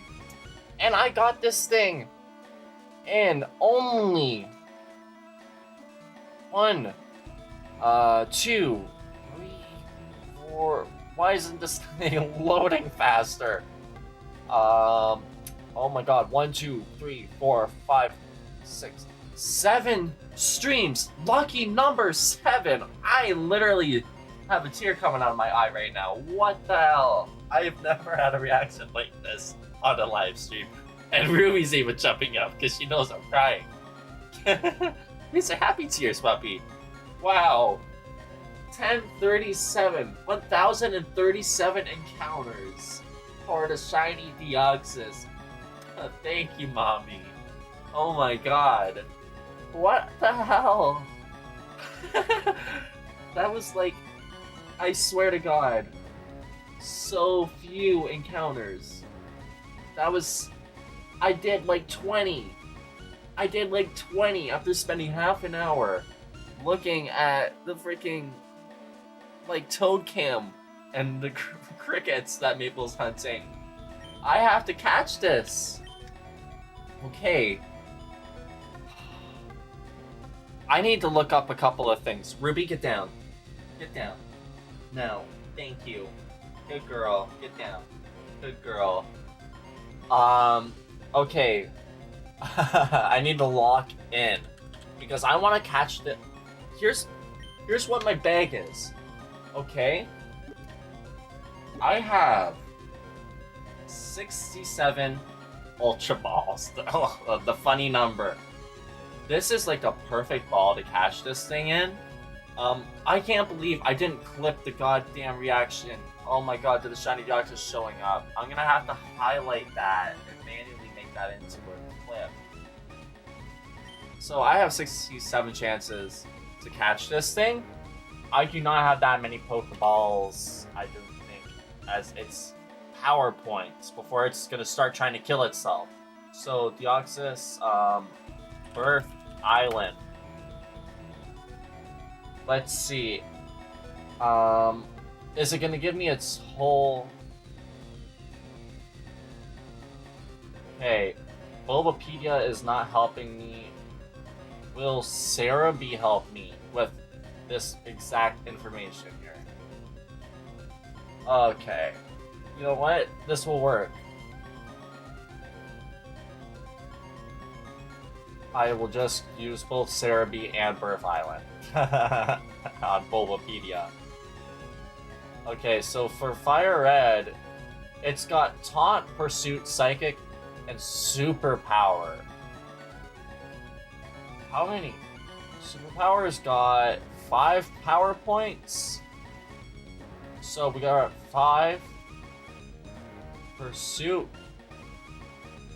And I got this thing in only 1, 2, 3, 4. Why isn't this thing loading faster? Oh my God. 1, 2, 3, 4, 5, 6, 7 streams. Lucky number 7. I literally have a tear coming out of my eye right now. What the hell? I have never had a reaction like this on a live stream. And Ruby's even jumping up because she knows I'm crying. These are happy tears, puppy. Wow. 1037. 1037 encounters for the shiny Deoxys. Thank you, Mommy. Oh my God. What the hell? That was like, I swear to God, so few encounters. That was, I did like 20. I did like 20 after spending half an hour looking at the freaking, like, Toad Cam and the crickets that Maple's hunting. I have to catch this. Okay. I need to look up a couple of things. Ruby, get down. Get down. No. Thank you. Good girl. Get down. Good girl. Okay. I need to lock in because I want to catch the. Here's what my bag is. Okay. I have 67 Ultra Balls. The funny number. This is like a perfect ball to catch this thing in. I can't believe I didn't clip the goddamn reaction. Oh my god, to the shiny Deoxys showing up. I'm gonna have to highlight that and manually make that into a clip. So I have 67 chances to catch this thing. I do not have that many Pokeballs, I don't think, as its power points before it's gonna start trying to kill itself. So Deoxys, Birth Island. Let's see. Is it gonna give me its whole? Okay, Bulbapedia is not helping me. Will Cerebi help me with this exact information here? Okay. You know what? This will work. I will just use both Cerebi and Birth Island on Bulbapedia. Okay, so for FireRed, it's got Taunt, Pursuit, Psychic, and Superpower. How many? Superpower's got 5 power points. So we got 5. Pursuit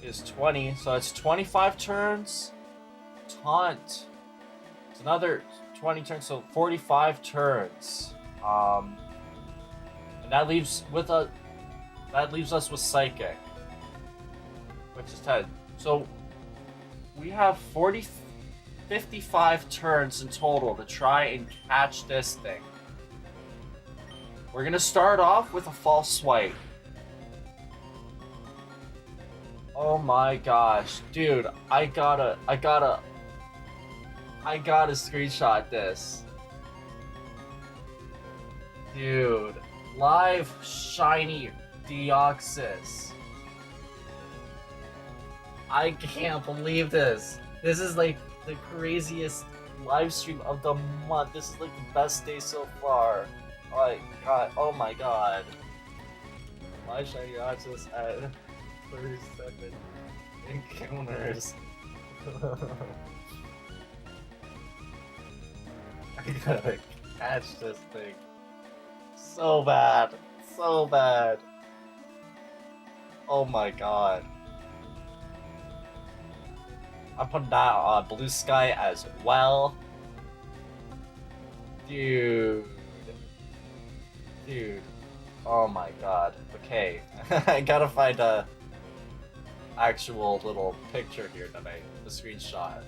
is 20, so it's 25 turns. Taunt, it's another 20 turns, so 45 turns. And that leaves us with Psychic, which is 10. So we have 55 turns in total to try and catch this thing. We're gonna start off with a false swipe. Oh my gosh, dude, I gotta screenshot this. Dude, live shiny Deoxys. I can't believe this. This is like the craziest live stream of the month. This is like the best day so far. Oh my god. Live shiny Deoxys at 37 encounters. I gotta catch this thing. So bad. So bad. Oh my god. I'm putting that on Blue Sky as well. Dude. Oh my god. Okay. I gotta find a actual little picture here that the screenshot.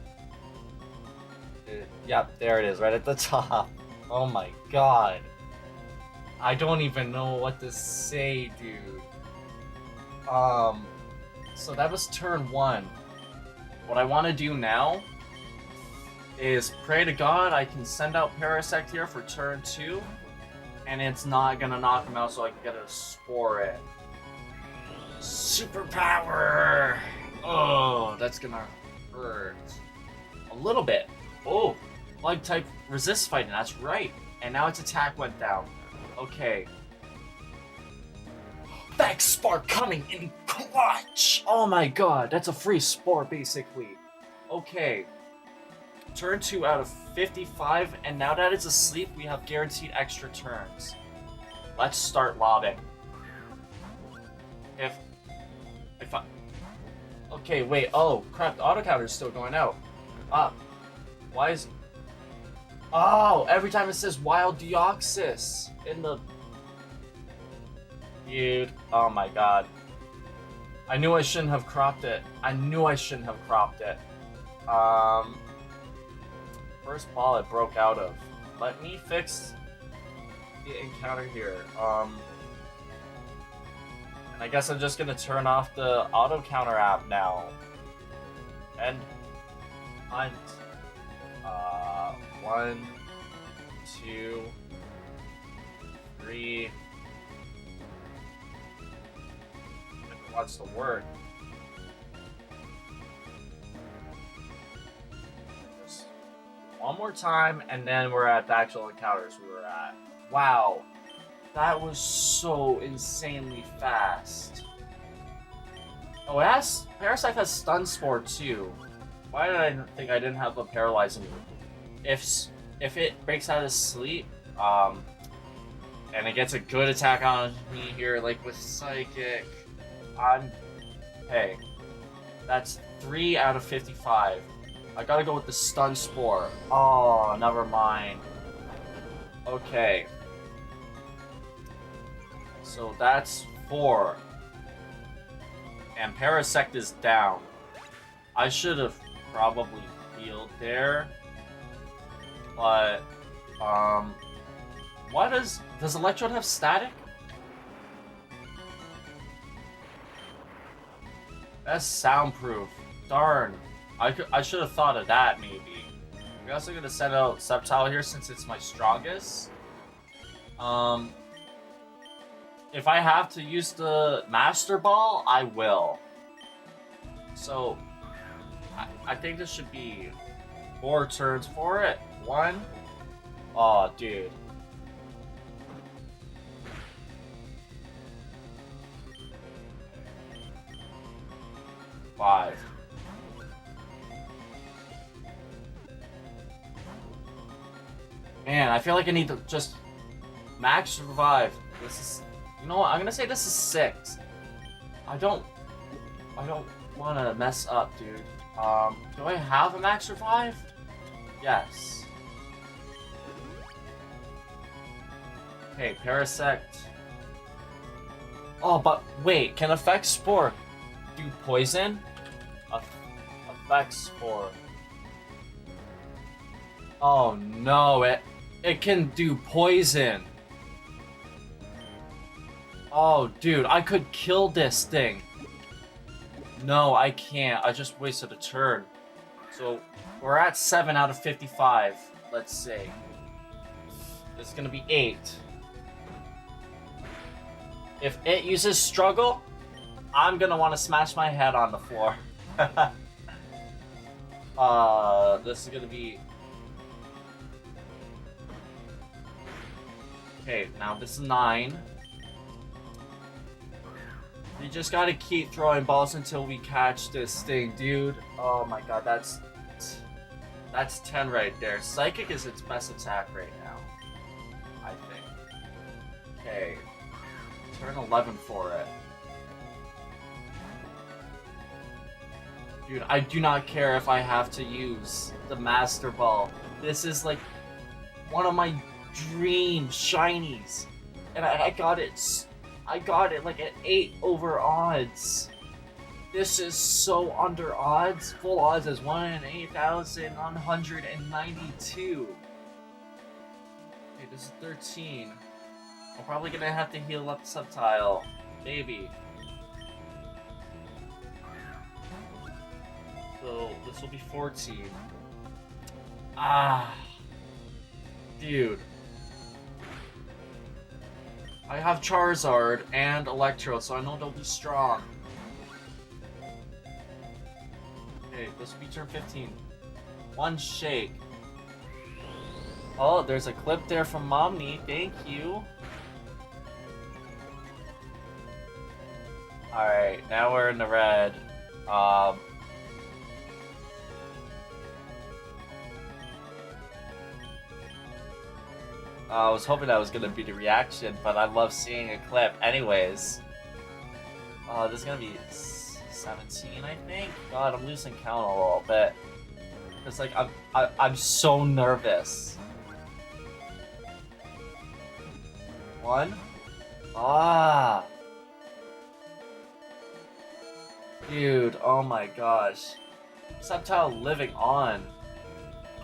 Yep, there it is, right at the top. Oh my god. I don't even know what to say, dude. So that was turn 1. What I want to do now is pray to God I can send out Parasect here for turn 2, and it's not gonna knock him out, so I can get a Spore in. Superpower! Oh, that's gonna hurt a little bit. Oh, Bug type resist fighting, that's right. And now its attack went down. Okay. Vex Spark coming in clutch! Oh my god, that's a free Spore basically. Okay. Turn 2 out of 55, and now that it's asleep, we have guaranteed extra turns. Let's start lobbing. If I... Okay, wait, oh crap, the auto counter is still going out. Why is... Oh, every time it says Wild Deoxys in the... Dude, oh my god. I knew I shouldn't have cropped it. First ball it broke out of. Let me fix the encounter here. And I guess I'm just gonna turn off the auto counter app now. And hunt. 1, 2, 3. Wants to work. one more time, and then we're at the actual encounters we were at. Wow, that was so insanely fast. Oh, Parasite has Stun Spore too. Why did I think I didn't have a Paralyzing move? If it breaks out of sleep, and it gets a good attack on me here, like with Psychic, hey, that's 3 out of 55. I gotta go with the Stun Spore. Oh, never mind. Okay. So that's 4. And Parasect is down. I should have probably healed there. But, what does Electrode have static? That's soundproof. Darn. I should have thought of that, maybe. We're also gonna send out Sceptile here since it's my strongest. If I have to use the Master Ball, I will. So, I think this should be 4 turns for it. 1. Aw, dude. 5. Man, I feel like I need to just max revive. This is, you know what? I'm gonna say this is 6. I don't want to mess up, dude. Do I have a max revive? Yes. Okay, Parasect. Oh, but wait, can Effect Spore do poison? Effect Spore. Oh no, it can do poison. Oh, dude, I could kill this thing. No, I can't. I just wasted a turn. So, we're at 7 out of 55, let's say. This is gonna be 8. If it uses Struggle, I'm gonna want to smash my head on the floor. This is gonna be... Okay, now this is 9. You just gotta keep throwing balls until we catch this thing, dude. Oh my god, that's 10 right there. Psychic is its best attack right now, I think. Okay, turn 11 for it. Dude, I do not care if I have to use the Master Ball. This is like one of my dream shinies, and I got it. I got it like at 8 over odds. This is so under odds. Full odds is 1 in 8,192. Okay, this is 13. I'm probably gonna have to heal up Subtile. Maybe. So this will be 14. Ah. Dude. I have Charizard and Electro, so I know they'll be strong. Okay, this will be turn 15. 1 shake. Oh, there's a clip there from Momney. Thank you. Alright, now we're in the red. I was hoping that was gonna be the reaction, but I love seeing a clip anyways. This is gonna be 17, I think? God, I'm losing count a little bit. It's like, I'm so nervous. 1? Ah! Dude, oh my gosh. Sceptile living on.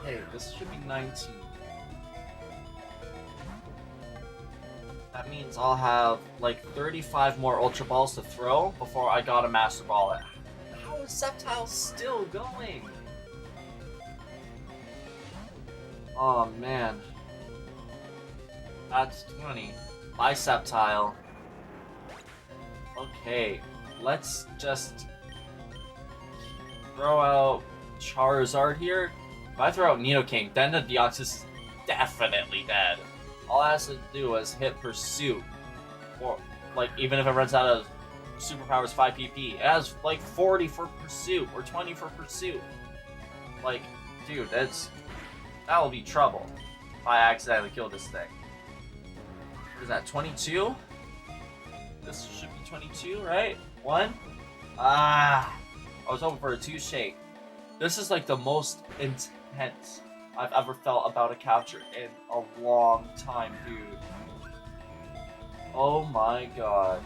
Hey, this should be 19. That means I'll have like 35 more Ultra Balls to throw before I got a Master Ball. How is Sceptile still going? Oh man. That's 20. Bye, Sceptile. Okay, let's just throw out Charizard here. If I throw out Nidoking, then the Deoxys is definitely dead. All it has to do is hit Pursuit. Or, like, even if it runs out of superpowers 5 PP, it has, like, 40 for Pursuit, or 20 for Pursuit. Like, dude, that will be trouble if I accidentally kill this thing. What is that, 22? This should be 22, right? 1? I was hoping for a 2 shake. This is like the most intense I've ever felt about a capture in a long time, dude. Oh my god.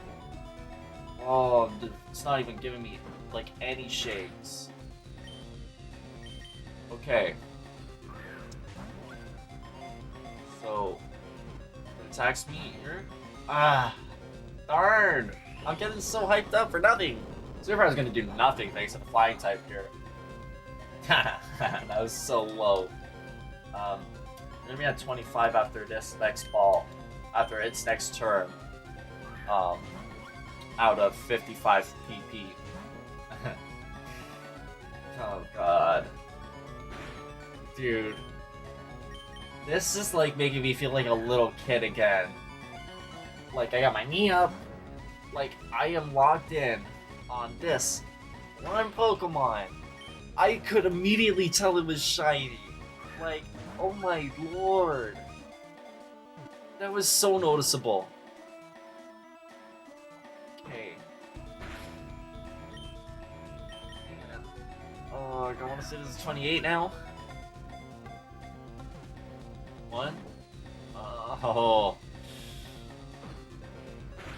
Oh, it's not even giving me, like, any shakes. Okay. So, it attacks me here. Darn! I'm getting so hyped up for nothing. Super is gonna do nothing thanks to the flying type here. That was so low. We're gonna be at 25 after this next ball. After its next turn. Out of 55 PP. Oh god. Dude. This is like making me feel like a little kid again. Like, I got my knee up. Like, I am locked in on this one Pokemon. I could immediately tell it was shiny. Like, oh my lord. That was so noticeable. Okay. Oh, I want to say this is 28 now. 1. Oh.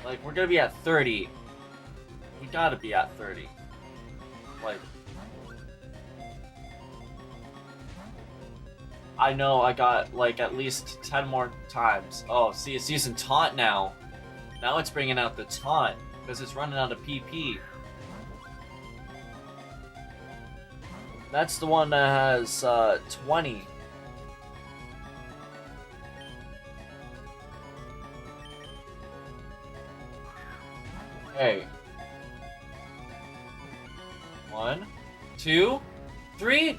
Like, we're gonna be at 30. We gotta be at 30. Like, I know I got, like, at least 10 more times. Oh, see, it's using Taunt now. Now it's bringing out the Taunt, because it's running out of PP. That's the one that has, 20. Okay. 1, 2, 3.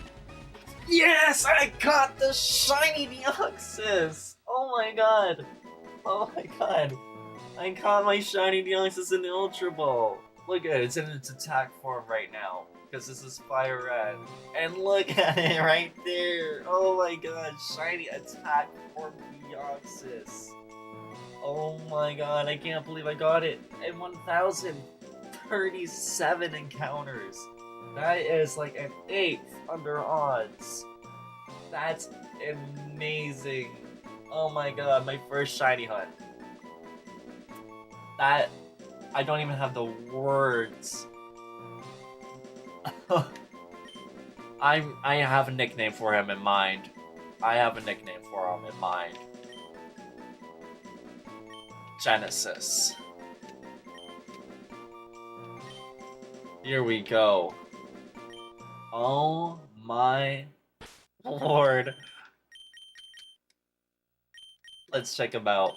Yes! I got the shiny Deoxys! Oh my god! Oh my god! I caught my shiny Deoxys in the Ultra Ball! Look at it, it's in its attack form right now. Because this is FireRed. And look at it right there! Oh my god, shiny attack form Deoxys! Oh my god, I can't believe I got it in 1,037 encounters. That is like an 8th under odds. That's amazing. Oh my god, my first shiny hunt. That, I don't even have the words. I have a nickname for him in mind. Genesis. Here we go. Oh my lord. Let's check him out.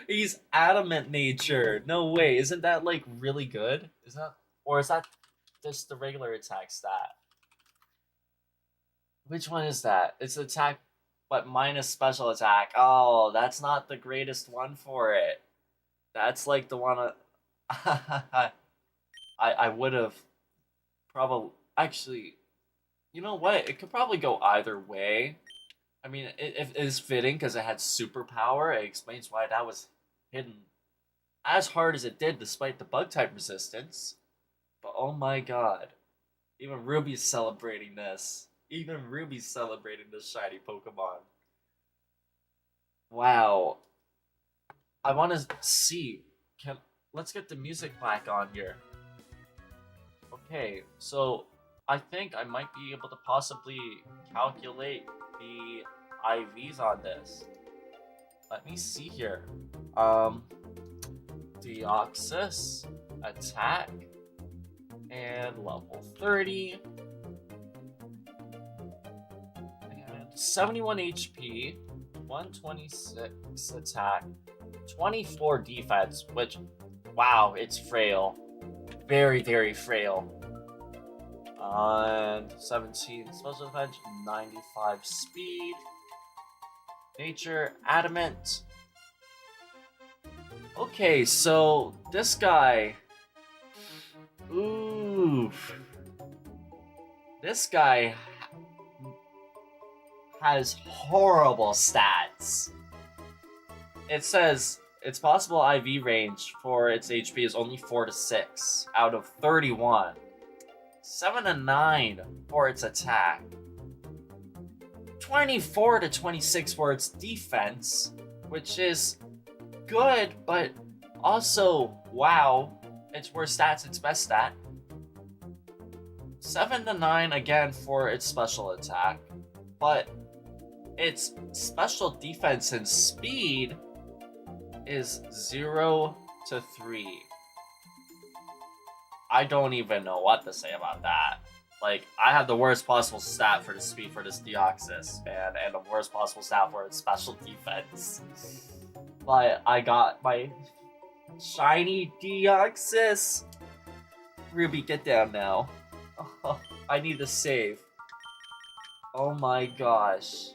He's adamant nature. No way. Isn't that, like, really good? Is that just the regular attack stat? Which one is that? It's attack but minus special attack. Oh, that's not the greatest one for it. That's like the one I would have probably... Actually, you know what? It could probably go either way. I mean, it is fitting because it had superpower. It explains why that was hidden as hard as it did despite the bug-type resistance. But oh my god. Even Ruby's celebrating this. Even Ruby's celebrating this shiny Pokemon. Wow. I want to see. Let's get the music back on here. Okay, so I think I might be able to possibly calculate the IVs on this. Let me see here. Deoxys, attack, and level 30. 71 HP, 126 attack, 24 defense, which, wow, it's frail. Very, very frail. And 17 special defense, 95 speed. Nature, adamant. Okay, so this guy. Ooh. This guy has horrible stats. It says its possible IV range for its HP is only 4 to 6 out of 31. 7 to 9 for its attack. 24 to 26 for its defense, which is good, but also, wow, its worst stat's its best stat. 7 to 9 again for its special attack, but its special defense and speed is 0 to 3. I don't even know what to say about that. Like, I have the worst possible stat for the speed for this Deoxys, man, and the worst possible stat for its special defense. But I got my shiny Deoxys. Ruby, get down now. Oh, I need to save. Oh my gosh.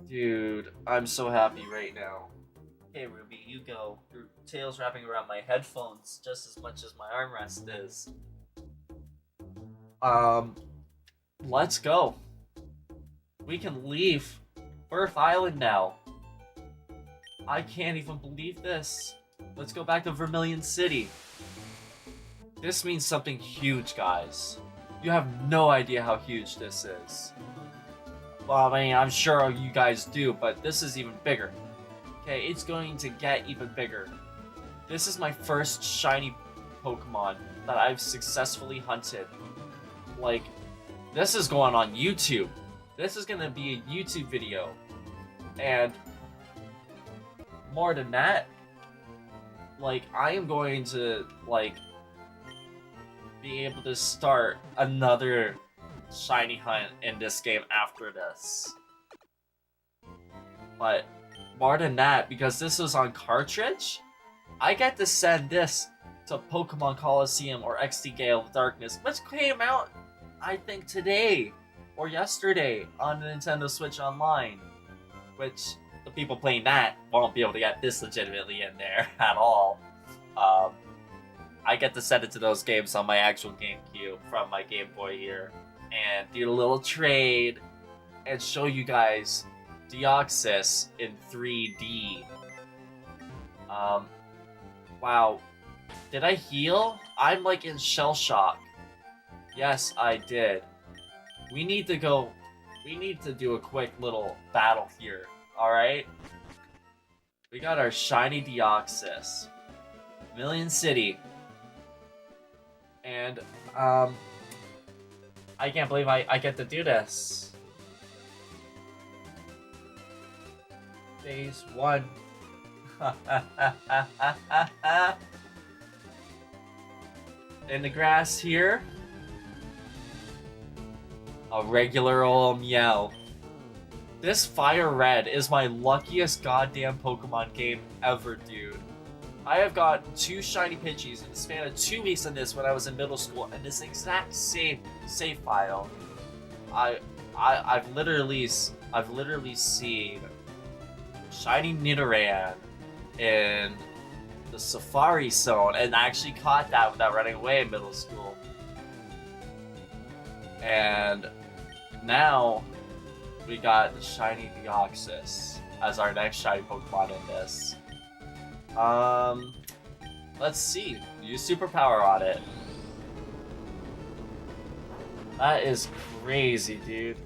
Dude, I'm so happy right now. Okay, Ruby, you go. Your tail's wrapping around my headphones just as much as my armrest is. Let's go. We can leave Earth Island now. I can't even believe this. Let's go back to Vermilion City. This means something huge, guys. You have no idea how huge this is. Well, I mean, I'm sure you guys do, but this is even bigger. Okay, it's going to get even bigger. This is my first shiny Pokemon that I've successfully hunted. Like, this is going on YouTube. This is gonna be a YouTube video. And more than that, like, I am going to, like, be able to start another shiny hunt in this game after this. But more than that, because this was on cartridge, I get to send this to Pokemon Coliseum or XD Gale of Darkness, which came out, I think, today or yesterday on Nintendo Switch Online, which the people playing that won't be able to get this legitimately in there at all. I get to send it to those games on my actual GameCube from my Game Boy here, and do a little trade, and show you guys Deoxys in 3D. Wow. Did I heal? I'm like in shell shock. Yes, I did. We need to do a quick little battle here, alright? We got our shiny Deoxys. Vermilion City. And, I can't believe I get to do this. Phase 1. In the grass here. A regular old Meow. This FireRed is my luckiest goddamn Pokemon game ever, dude. I have got 2 shiny Pidgeys in the span of 2 weeks on this when I was in middle school, and this exact same save file. I've literally seen shiny Nidoran in the Safari Zone, and I actually caught that without running away in middle school. And now we got the shiny Deoxys as our next shiny Pokemon in this. Let's see. Use Superpower on it. That is crazy, dude.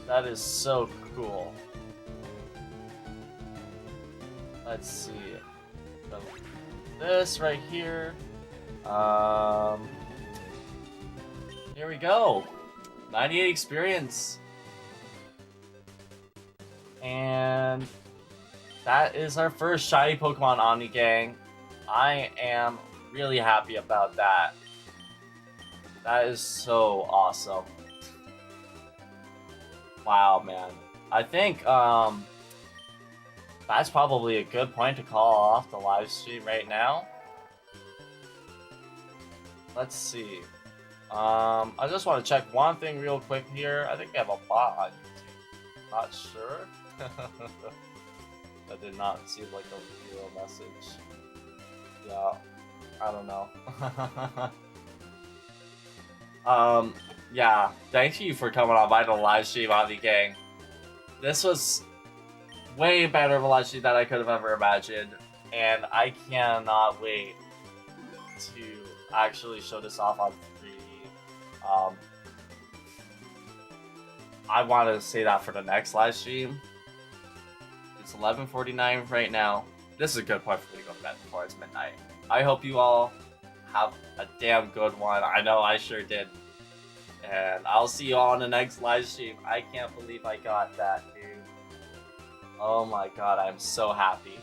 That is so cool. Let's see. This right here. Here we go. 98 experience. And that is our first shiny Pokemon Omni Gang. I am really happy about that. That is so awesome. Wow, man. I think that's probably a good point to call off the live stream right now. let's see. I just want to check one thing real quick here. I think we have a bot on YouTube. Not sure. I did not see like a real message. Yeah, I don't know. Yeah, thank you for coming on by the live stream, Avi Gang. This was way better of a live stream than I could have ever imagined, and I cannot wait to actually show this off on 3D. I want to say that for the next live stream. It's 11:49 right now. This is a good point for me to go to bed before it's midnight. I hope you all have a damn good one. I know I sure did. And I'll see you all on the next live stream. I can't believe I got that, dude. Oh my god, I'm so happy.